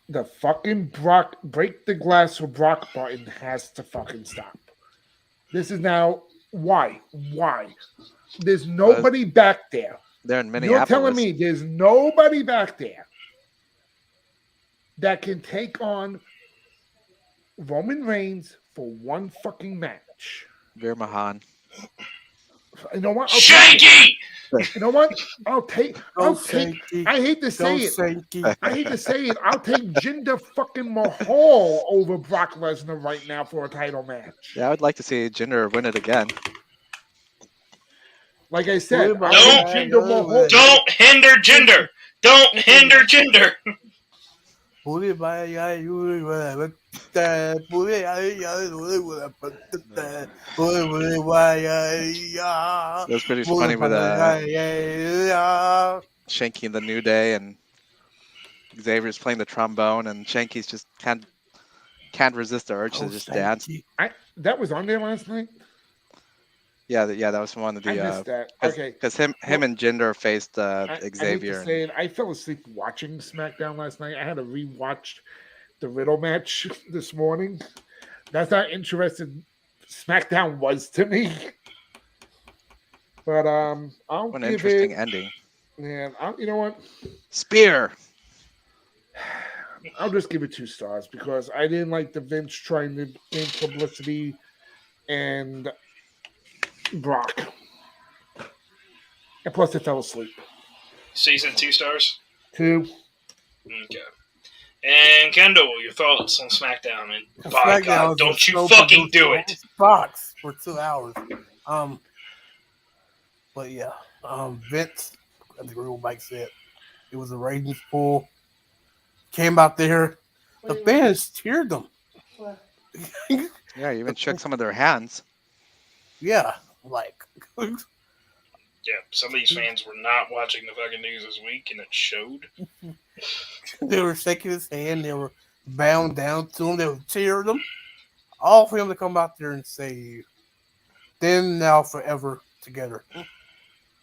Speaker 5: the fucking Brock break the glass for Brock button has to fucking stop. This is now why? There's nobody back there.
Speaker 3: They're in Minneapolis.
Speaker 5: You're telling me there's nobody back there that can take on Roman Reigns for one fucking match.
Speaker 3: Veer Mahan.
Speaker 5: You know what?
Speaker 2: Shanky!
Speaker 5: You know what? I'll take.
Speaker 1: Shanky.
Speaker 5: I hate to say
Speaker 1: Go
Speaker 5: it.
Speaker 1: Shanky.
Speaker 5: I hate to say it. I'll take Jinder fucking Mahal over Brock Lesnar right now for a title match.
Speaker 3: Yeah, I would like to see Jinder win it again.
Speaker 5: Like I said,
Speaker 1: Don't-
Speaker 5: I'll take Jinder Mahal.
Speaker 2: Don't hinder gender. Don't hinder gender.
Speaker 1: Puri baya yuri wala batta. Puri ya yuri wala batta. Puri baya ya.
Speaker 3: That was pretty funny with Shanky in the New Day, and Xavier's playing the trombone, and Shanky's just can't resist the urge to just dance.
Speaker 5: That was on there last night.
Speaker 3: Yeah, that was one of
Speaker 5: I
Speaker 3: the
Speaker 5: missed that.
Speaker 3: because
Speaker 5: Okay.
Speaker 3: him and Jinder faced
Speaker 5: I hate to
Speaker 3: Xavier.
Speaker 5: say it, I fell asleep watching SmackDown last night. I had to rewatch the Riddle match this morning. That's how interested SmackDown was to me. But I'll
Speaker 3: What an
Speaker 5: give
Speaker 3: interesting
Speaker 5: it.
Speaker 3: ending.
Speaker 5: Man, you know what?
Speaker 3: Spear.
Speaker 5: I'll just give it 2 stars because I didn't like the Vince trying to gain publicity and Brock. And plus, I fell asleep.
Speaker 2: So you said 2 stars?
Speaker 5: 2.
Speaker 2: Okay. And Kendall, your thoughts on SmackDown? And by
Speaker 1: SmackDown
Speaker 2: God,
Speaker 1: was
Speaker 2: don't
Speaker 1: a
Speaker 2: you
Speaker 1: slow
Speaker 2: fucking
Speaker 1: produced
Speaker 2: do it.
Speaker 1: Fox for 2 hours. But yeah, Vince, I think Real Mike said, it was a ratings pool. Came out there, the fans cheered them.
Speaker 3: Yeah, you even shook some of their hands.
Speaker 1: Yeah, like
Speaker 2: Yeah, some of these fans were not watching the fucking news this week, and it showed.
Speaker 1: they were shaking his hand, they were bowing down to him, they were cheering him, all for him to come out there and say, "Then now forever together,"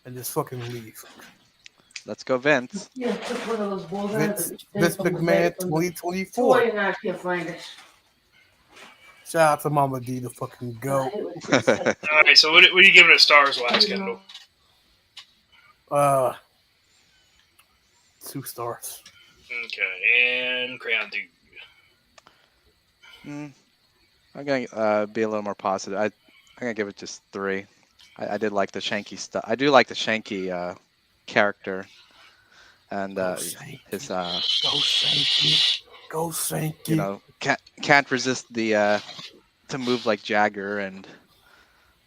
Speaker 1: and just fucking leave.
Speaker 3: Let's go, Vince.
Speaker 6: Yeah, took one of those balls out
Speaker 1: Vince,
Speaker 6: of
Speaker 1: Vince
Speaker 6: from the
Speaker 1: McMahon
Speaker 6: bed, from the
Speaker 1: 2024.
Speaker 6: toy, and I can't find it.
Speaker 1: Shout out to Mama D, the fucking
Speaker 6: I
Speaker 1: goat.
Speaker 6: hate when it tastes like
Speaker 2: All right, so what are you giving it stars wise,
Speaker 6: you
Speaker 2: Kendall?
Speaker 6: know.
Speaker 1: 2 stars.
Speaker 2: Okay, and Crayon Dude.
Speaker 3: I'm gonna be a little more positive. I'm gonna give it just 3. I did like the Shanky stuff. I do like the Shanky character, and
Speaker 1: Go Shanky.
Speaker 3: his
Speaker 1: Go Shanky. Go Shanky.
Speaker 3: can't resist the to move like Jagger, and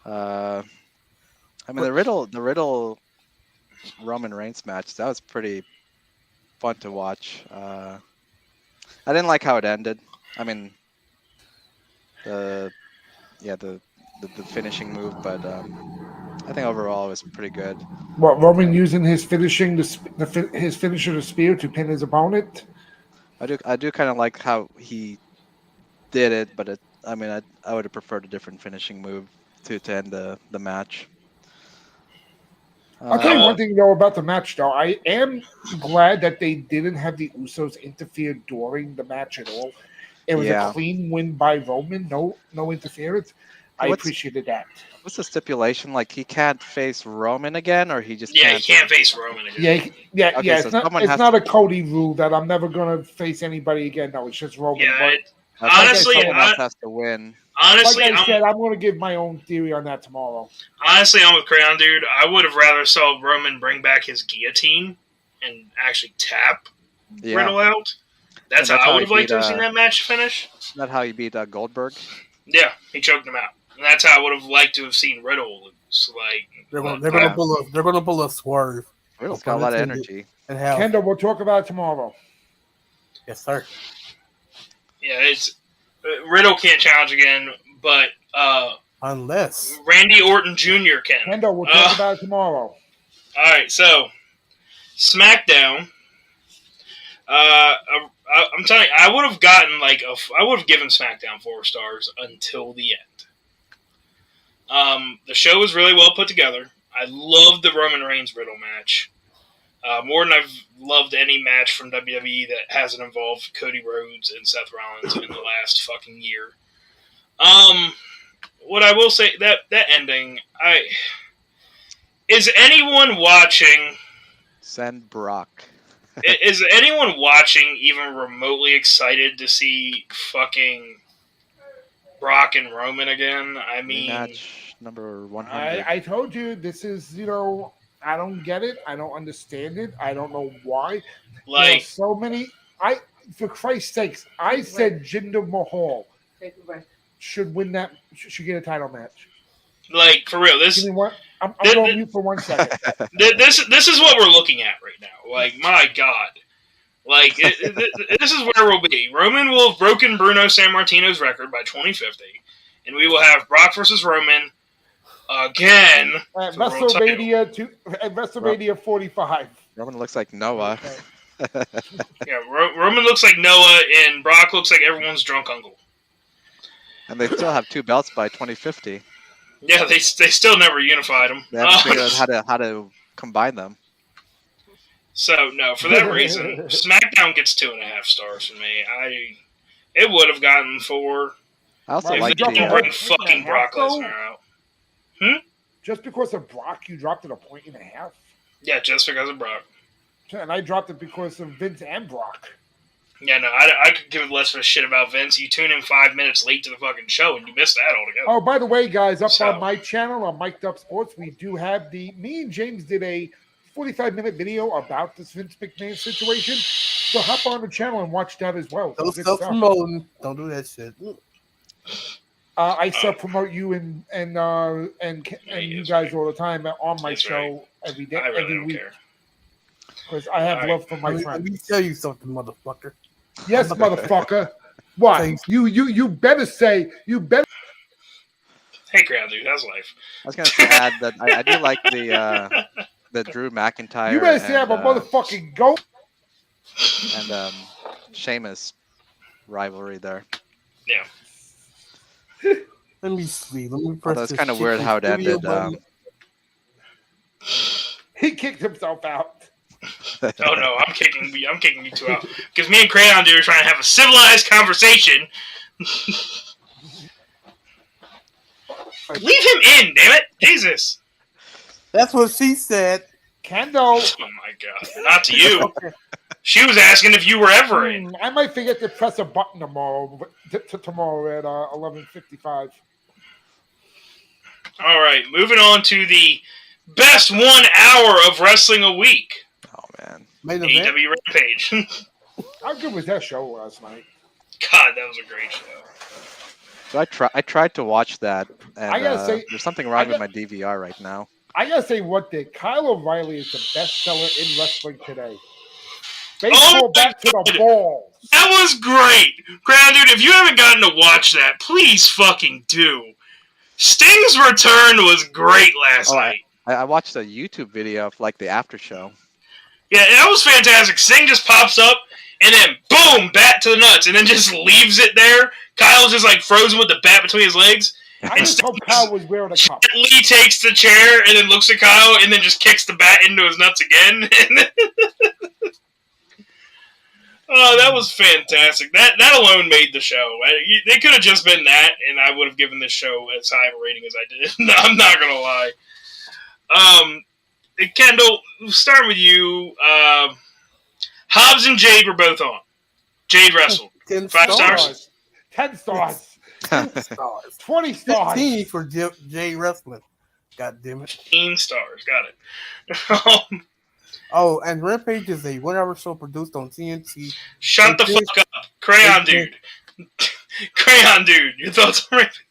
Speaker 3: I mean the Riddle Roman Reigns match, that was pretty fun to watch. I didn't like how it ended. I mean the finishing move, but I think overall it was pretty good.
Speaker 5: What, Roman using his finishing his finisher, the spear, to pin his opponent?
Speaker 3: I do kind of like how he did it, but I mean I would have preferred a different finishing move to end the match.
Speaker 5: I'll tell you one thing though about the match though. I am glad that they didn't have the Usos interfere during the match at all. It was a clean win by Roman, no interference. I appreciated that.
Speaker 3: What's the stipulation? Like he can't face Roman again, or he just
Speaker 2: he
Speaker 3: can't?
Speaker 2: can't face Roman again.
Speaker 5: Yeah.
Speaker 3: Okay,
Speaker 5: It's not a Cody rule that I'm never gonna face anybody again. No, it's just Roman.
Speaker 2: Yeah,
Speaker 5: But
Speaker 2: honestly,
Speaker 3: someone else has to win.
Speaker 2: Honestly,
Speaker 5: like I said, I'm going to give my own theory on that tomorrow.
Speaker 2: Honestly, I'm with Crayon Dude. I would have rather saw Roman bring back his guillotine and actually tap Riddle out. That's how I would have liked to have seen that match finish.
Speaker 3: Isn't that how he beat Goldberg?
Speaker 2: Yeah, he choked him out. And that's how I would have liked to have seen Riddle lose. Like
Speaker 1: they're gonna pull a swerve.
Speaker 3: Riddle's got a lot of energy.
Speaker 5: Kendall, we'll talk about it tomorrow.
Speaker 1: Yes, sir.
Speaker 2: Yeah, it's Riddle can't challenge again, but
Speaker 1: unless
Speaker 2: Randy Orton Jr. can.
Speaker 5: Kendall, we'll talk about it tomorrow.
Speaker 2: All right, so SmackDown. I'm telling you, I would have gotten I would have given SmackDown 4 stars until the end. The show was really well put together. I loved the Roman Reigns Riddle match. More than I've loved any match from WWE that hasn't involved Cody Rhodes and Seth Rollins in the last fucking year. What I will say, that ending, is anyone watching?
Speaker 3: Send Brock.
Speaker 2: Is anyone watching even remotely excited to see fucking Brock and Roman again? I mean,
Speaker 3: match number 100.
Speaker 5: I told you this is, I don't get it. I don't understand it. I don't know why.
Speaker 2: Like
Speaker 5: so many. For Christ's sakes, I said Jinder Mahal should win that. Should get a title match.
Speaker 2: Like for real, this.
Speaker 5: Give me one. I'm going to mute for 1 second.
Speaker 2: This is what we're looking at right now. Like my God, like this is where we'll be. Roman will have broken Bruno Sammartino's record by 2050, and we will have Brock versus Roman again
Speaker 5: at WrestleMania 45.
Speaker 3: Roman looks like Noah.
Speaker 2: Yeah, Roman looks like Noah, and Brock looks like everyone's drunk uncle.
Speaker 3: And they still have 2 belts by 2050.
Speaker 2: Yeah, they still never unified them.
Speaker 3: They haven't figured out how to combine them.
Speaker 2: So no, for that reason, SmackDown gets 2.5 stars from me. It would have gotten 4.
Speaker 3: I also like
Speaker 2: they didn't bring fucking Brock Lesnar out.
Speaker 5: Just because of Brock, you dropped it 1.5?
Speaker 2: Yeah, just because of Brock.
Speaker 5: And I dropped it because of Vince and Brock.
Speaker 2: Yeah, no, I could give less of a shit about Vince. You tune in 5 minutes late to the fucking show, and you missed that altogether.
Speaker 5: Oh, by the way, guys, on my channel, on Mic'd Up Sports, we do have me and James did a 45-minute video about this Vince McMahon situation. So hop on the channel and watch that as well.
Speaker 1: Don't self-promoting. Don't do that shit.
Speaker 5: I self-promote you and you guys all the time on my show every day, every week. Because I have love for my friends.
Speaker 1: Let me tell you something, motherfucker.
Speaker 5: Yes, motherfucker. What? You better say. You better.
Speaker 2: Hey, Crown Dude, that's life.
Speaker 3: I was going to add that I do like the Drew McIntyre.
Speaker 5: You better say I'm a motherfucking goat.
Speaker 3: And Sheamus rivalry there.
Speaker 2: Yeah.
Speaker 1: Let me see. Let me press.
Speaker 3: That's kind of weird how it ended.
Speaker 5: He kicked himself out.
Speaker 2: Oh no, I'm kicking you two out because me and Crayon Dude are trying to have a civilized conversation. Leave him in, damn it, Jesus!
Speaker 1: That's what she said.
Speaker 5: Kendall.
Speaker 2: Oh my God, not to you.
Speaker 1: Okay.
Speaker 2: She was asking if you were ever in.
Speaker 5: I might forget to press a button tomorrow. Tomorrow at 11:55.
Speaker 2: All right, moving on to the best 1 hour of wrestling a week.
Speaker 3: Oh man.
Speaker 1: Main event.
Speaker 2: AEW Rampage.
Speaker 5: How good was that show last night?
Speaker 2: God, that was a great show.
Speaker 3: So I tried to watch that, and
Speaker 5: I gotta say-
Speaker 3: there's something wrong with my DVR right now.
Speaker 5: I gotta say one thing: Kyle O'Reilly is the best seller in wrestling today.
Speaker 2: Oh
Speaker 5: Baseball
Speaker 2: my
Speaker 5: back to the
Speaker 2: God.
Speaker 5: balls.
Speaker 2: That was great. Crown Dude, if you haven't gotten to watch that, please fucking do. Sting's return was great last
Speaker 3: Oh,
Speaker 2: night.
Speaker 3: I watched a YouTube video of like the after show.
Speaker 2: Yeah, that was fantastic. Sting just pops up, and then boom, bat to the nuts, and then just leaves it there. Kyle's just like frozen with the bat between his legs.
Speaker 5: I just hope Kyle was wearing a cup.
Speaker 2: Lee takes the chair and then looks at Kyle and then just kicks the bat into his nuts again. Oh, that was fantastic. That alone made the show. They could have just been that, and I would have given this show as high of a rating as I did. I'm not gonna lie. Kendall, starting with you. Hobbs and Jade were both on. Jade wrestled.
Speaker 1: 10
Speaker 2: 5
Speaker 1: stars.
Speaker 2: stars?
Speaker 5: 10 stars.
Speaker 1: 10 stars.
Speaker 5: 20 stars.
Speaker 1: 15 for Jay Wrestling. God damn it.
Speaker 2: 15 stars. Got it.
Speaker 1: Oh, and Rampage is a 1 hour show produced on TNT.
Speaker 2: Shut the fuck up. Crayon Dude. Crayon Dude. Your thoughts on Rampage?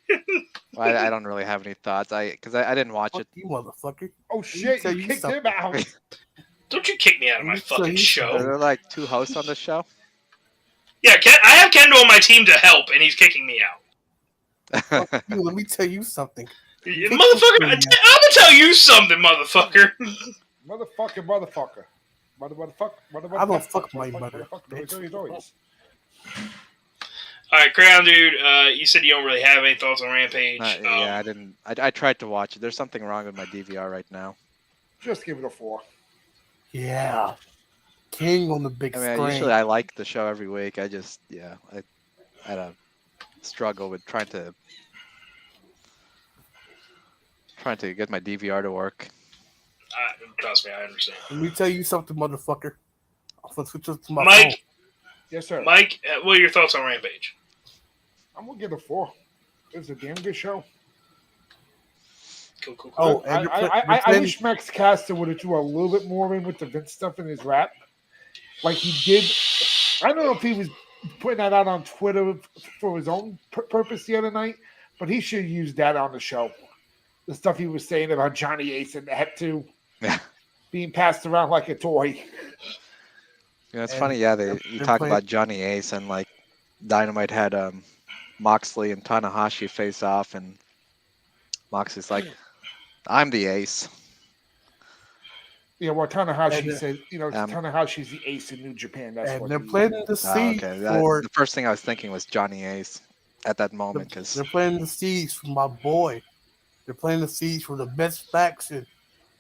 Speaker 3: I don't really have any thoughts. Because I didn't watch
Speaker 1: Fuck
Speaker 3: it.
Speaker 1: you, motherfucker.
Speaker 5: Oh shit,
Speaker 1: tell
Speaker 5: you
Speaker 1: you
Speaker 5: kicked him
Speaker 1: something.
Speaker 5: out.
Speaker 2: Don't you kick me out of my
Speaker 1: Let me tell
Speaker 2: fucking
Speaker 1: you
Speaker 2: show.
Speaker 3: Are there like 2 hosts on this show?
Speaker 2: Yeah, I have Kendall on my team to help, and he's kicking me out.
Speaker 1: Fuck you, let me tell you something.
Speaker 2: Motherfucker, I'm gonna tell you something, motherfucker.
Speaker 5: Motherfucker.
Speaker 1: I don't fuck my mother,
Speaker 5: Always.
Speaker 2: Alright, Crayon Dude, you said you don't really have any thoughts on Rampage.
Speaker 3: Yeah, I didn't. I tried to watch it. There's something wrong with my DVR right now.
Speaker 5: Just give it a 4.
Speaker 1: Yeah. King on the big
Speaker 3: I mean,
Speaker 1: screen.
Speaker 3: usually I like the show every week. I had a struggle with trying to get my DVR to work.
Speaker 2: Trust me, I understand.
Speaker 1: Let me tell you something, motherfucker. I'm gonna switch up to my phone.
Speaker 2: Mike,
Speaker 5: Yes, sir.
Speaker 2: Mike, what are your thoughts on Rampage?
Speaker 5: I'm gonna give it a 4. It was a damn good show.
Speaker 2: Cool.
Speaker 1: Oh, and
Speaker 5: I wish Max Caster would have threw a little bit more in with the Vince stuff in his rap, like he did. I don't know if he was putting that out on Twitter for his own purpose the other night, but he should have used that on the show. The stuff he was saying about Johnny Ace and that too, being passed around like a toy.
Speaker 3: Yeah, it's
Speaker 1: And
Speaker 3: funny. Yeah,
Speaker 1: they're
Speaker 3: you talk
Speaker 1: playing-
Speaker 3: about Johnny Ace and like Dynamite had Moxley and Tanahashi face off, and Moxley's like, "I'm the ace."
Speaker 5: Yeah, well, Tanahashi
Speaker 1: And,
Speaker 5: said, Tanahashi's the ace in New Japan. That's
Speaker 1: And
Speaker 5: what
Speaker 1: they're
Speaker 5: he-
Speaker 1: planting the seeds
Speaker 3: Okay,
Speaker 1: for
Speaker 3: the first thing I was thinking was Johnny Ace at that moment because
Speaker 1: they're planting the seeds for my boy. They're planting the seeds for the best faction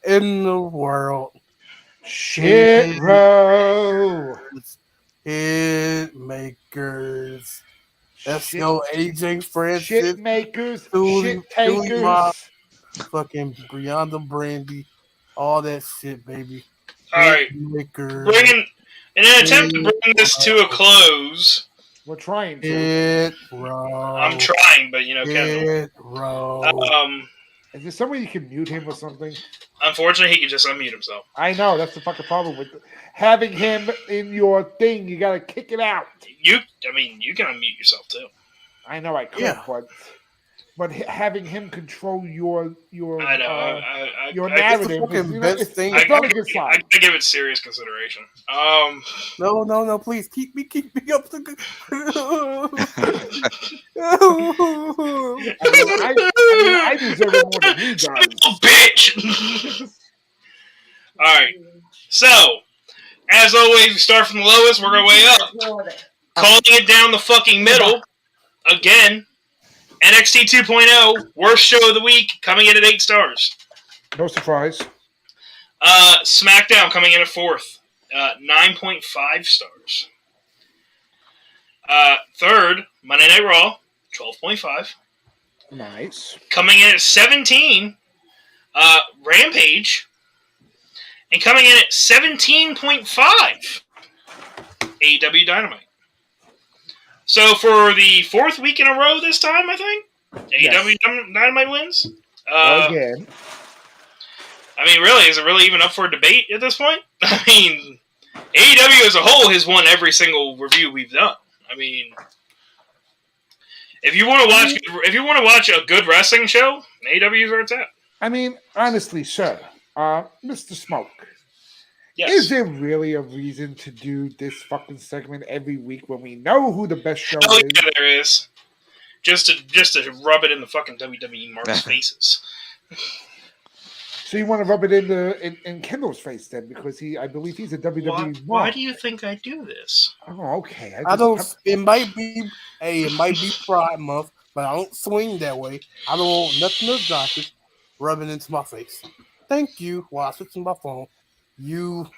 Speaker 1: in the world.
Speaker 5: Shit, bro.
Speaker 1: Hit makers. Let's
Speaker 5: Shit-
Speaker 1: go, AJ Francis.
Speaker 5: Shit makers,
Speaker 1: Dooley-
Speaker 5: shit takers.
Speaker 1: Dooley Rock. Fucking Brianda Brandy. All that shit, baby.
Speaker 2: Alright,
Speaker 1: Hit makers.
Speaker 2: in an attempt to bring this to a close,
Speaker 5: We're trying to.
Speaker 1: Hit row.
Speaker 2: I'm trying, but Kendall.
Speaker 1: Hit row.
Speaker 5: Is there some way you can mute him or something?
Speaker 2: Unfortunately, he can just unmute himself.
Speaker 5: I know that's the fucking problem with having him in your thing. You got to kick it out.
Speaker 2: You can unmute yourself too.
Speaker 5: I know I could,
Speaker 1: Yeah.
Speaker 5: but having him control your
Speaker 2: I know.
Speaker 5: your
Speaker 2: I-
Speaker 5: narrative.
Speaker 1: fucking
Speaker 5: is,
Speaker 1: best
Speaker 5: it's,
Speaker 1: thing.
Speaker 5: it's
Speaker 2: I
Speaker 5: not a
Speaker 2: gotta
Speaker 5: good sign.
Speaker 2: give it serious consideration.
Speaker 1: No, please keep me up to good.
Speaker 5: I deserve it more than he does.
Speaker 2: Oh, bitch! Alright, so, as always, we start from the lowest, we're going way up. Calling it down the fucking middle, again, NXT 2.0, worst show of the week, coming in at 8 stars.
Speaker 5: No surprise.
Speaker 2: SmackDown coming in at 4th. 9.5 stars. Third, Monday Night Raw, 12.5.
Speaker 5: Nice.
Speaker 2: Coming in at 17, Rampage. And coming in at 17.5, AEW Dynamite. So for the fourth week in a row this time, I think, AEW Dynamite wins.
Speaker 5: Again.
Speaker 2: I mean, really, is it really even up for a debate at this point? I mean, AEW as a whole has won every single review we've done. I mean, if you want to watch a good wrestling show, AEW is where it's at.
Speaker 5: I mean, honestly, sir, Mr. Smoke,
Speaker 2: Yes.
Speaker 5: is there really a reason to do this fucking segment every week when we know who the best show
Speaker 2: Oh
Speaker 5: is?
Speaker 2: yeah, there is. Just to rub it in the fucking WWE marks' faces.
Speaker 5: So you want to rub it in Kendall's face then, because I believe he's a WWE.
Speaker 2: Why do you think I do this?
Speaker 5: Oh, okay.
Speaker 1: I don't. It might be Pride Month, but I don't swing that way. I don't want nothing of Josh's rubbing into my face. Thank you. While I switch to my phone, you.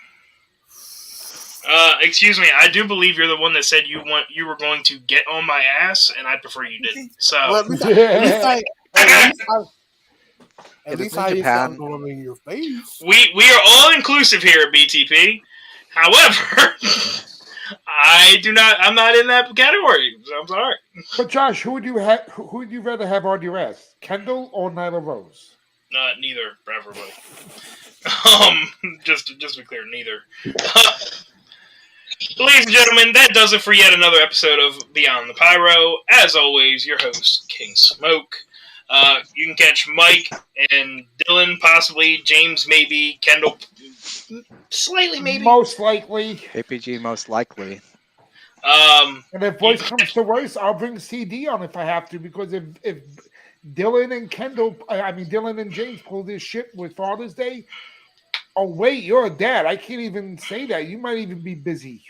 Speaker 2: Excuse me. I do believe you're the one that said you were going to get on my ass, and I prefer you didn't. So
Speaker 1: Well, at least I didn't sound rubbing your face.
Speaker 2: we are all inclusive here at BTP. However, I'm not in that category. So I'm sorry.
Speaker 5: But Josh, who would you rather have on your ass, Kendall or Nyla Rose?
Speaker 2: Neither, for everybody. Just to be clear, neither. Ladies and gentlemen, that does it for yet another episode of Beyond the Pyro. As always, your host, King Smoke. You can catch Mike and Dylan, possibly, James maybe, Kendall slightly maybe.
Speaker 5: Most likely.
Speaker 3: APG most likely.
Speaker 5: And if voice comes to worse, I'll bring CD on if I have to, because if Dylan and James pull this shit with Father's Day, oh wait, you're a dad. I can't even say that. You might even be busy.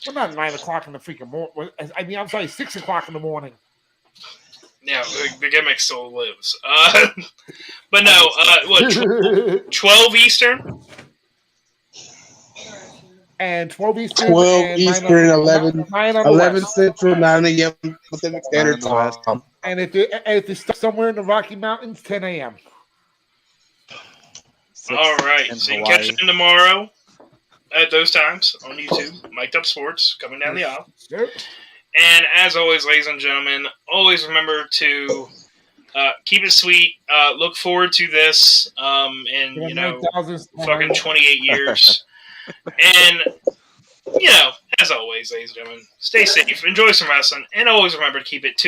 Speaker 5: Well, not 9 o'clock in the freaking morning. I mean, I'm sorry, 6 o'clock in the morning.
Speaker 2: Yeah, the gimmick still lives. But no, 12 Eastern?
Speaker 5: And 12 Eastern.
Speaker 1: 12
Speaker 5: and
Speaker 1: Eastern, 11
Speaker 5: West.
Speaker 1: Central, 9 a.m. Pacific Standard Time.
Speaker 5: And if it's stuck somewhere in the Rocky Mountains, 10 a.m.
Speaker 2: All right, so you can catch them tomorrow at those times on YouTube. Mic'd Up Sports, coming down the aisle.
Speaker 5: Yep.
Speaker 2: And as always, ladies and gentlemen, always remember to keep it sweet. Look forward to this in, fucking 28 years. And, as always, ladies and gentlemen, stay safe, enjoy some wrestling, and always remember to keep it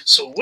Speaker 2: sweet.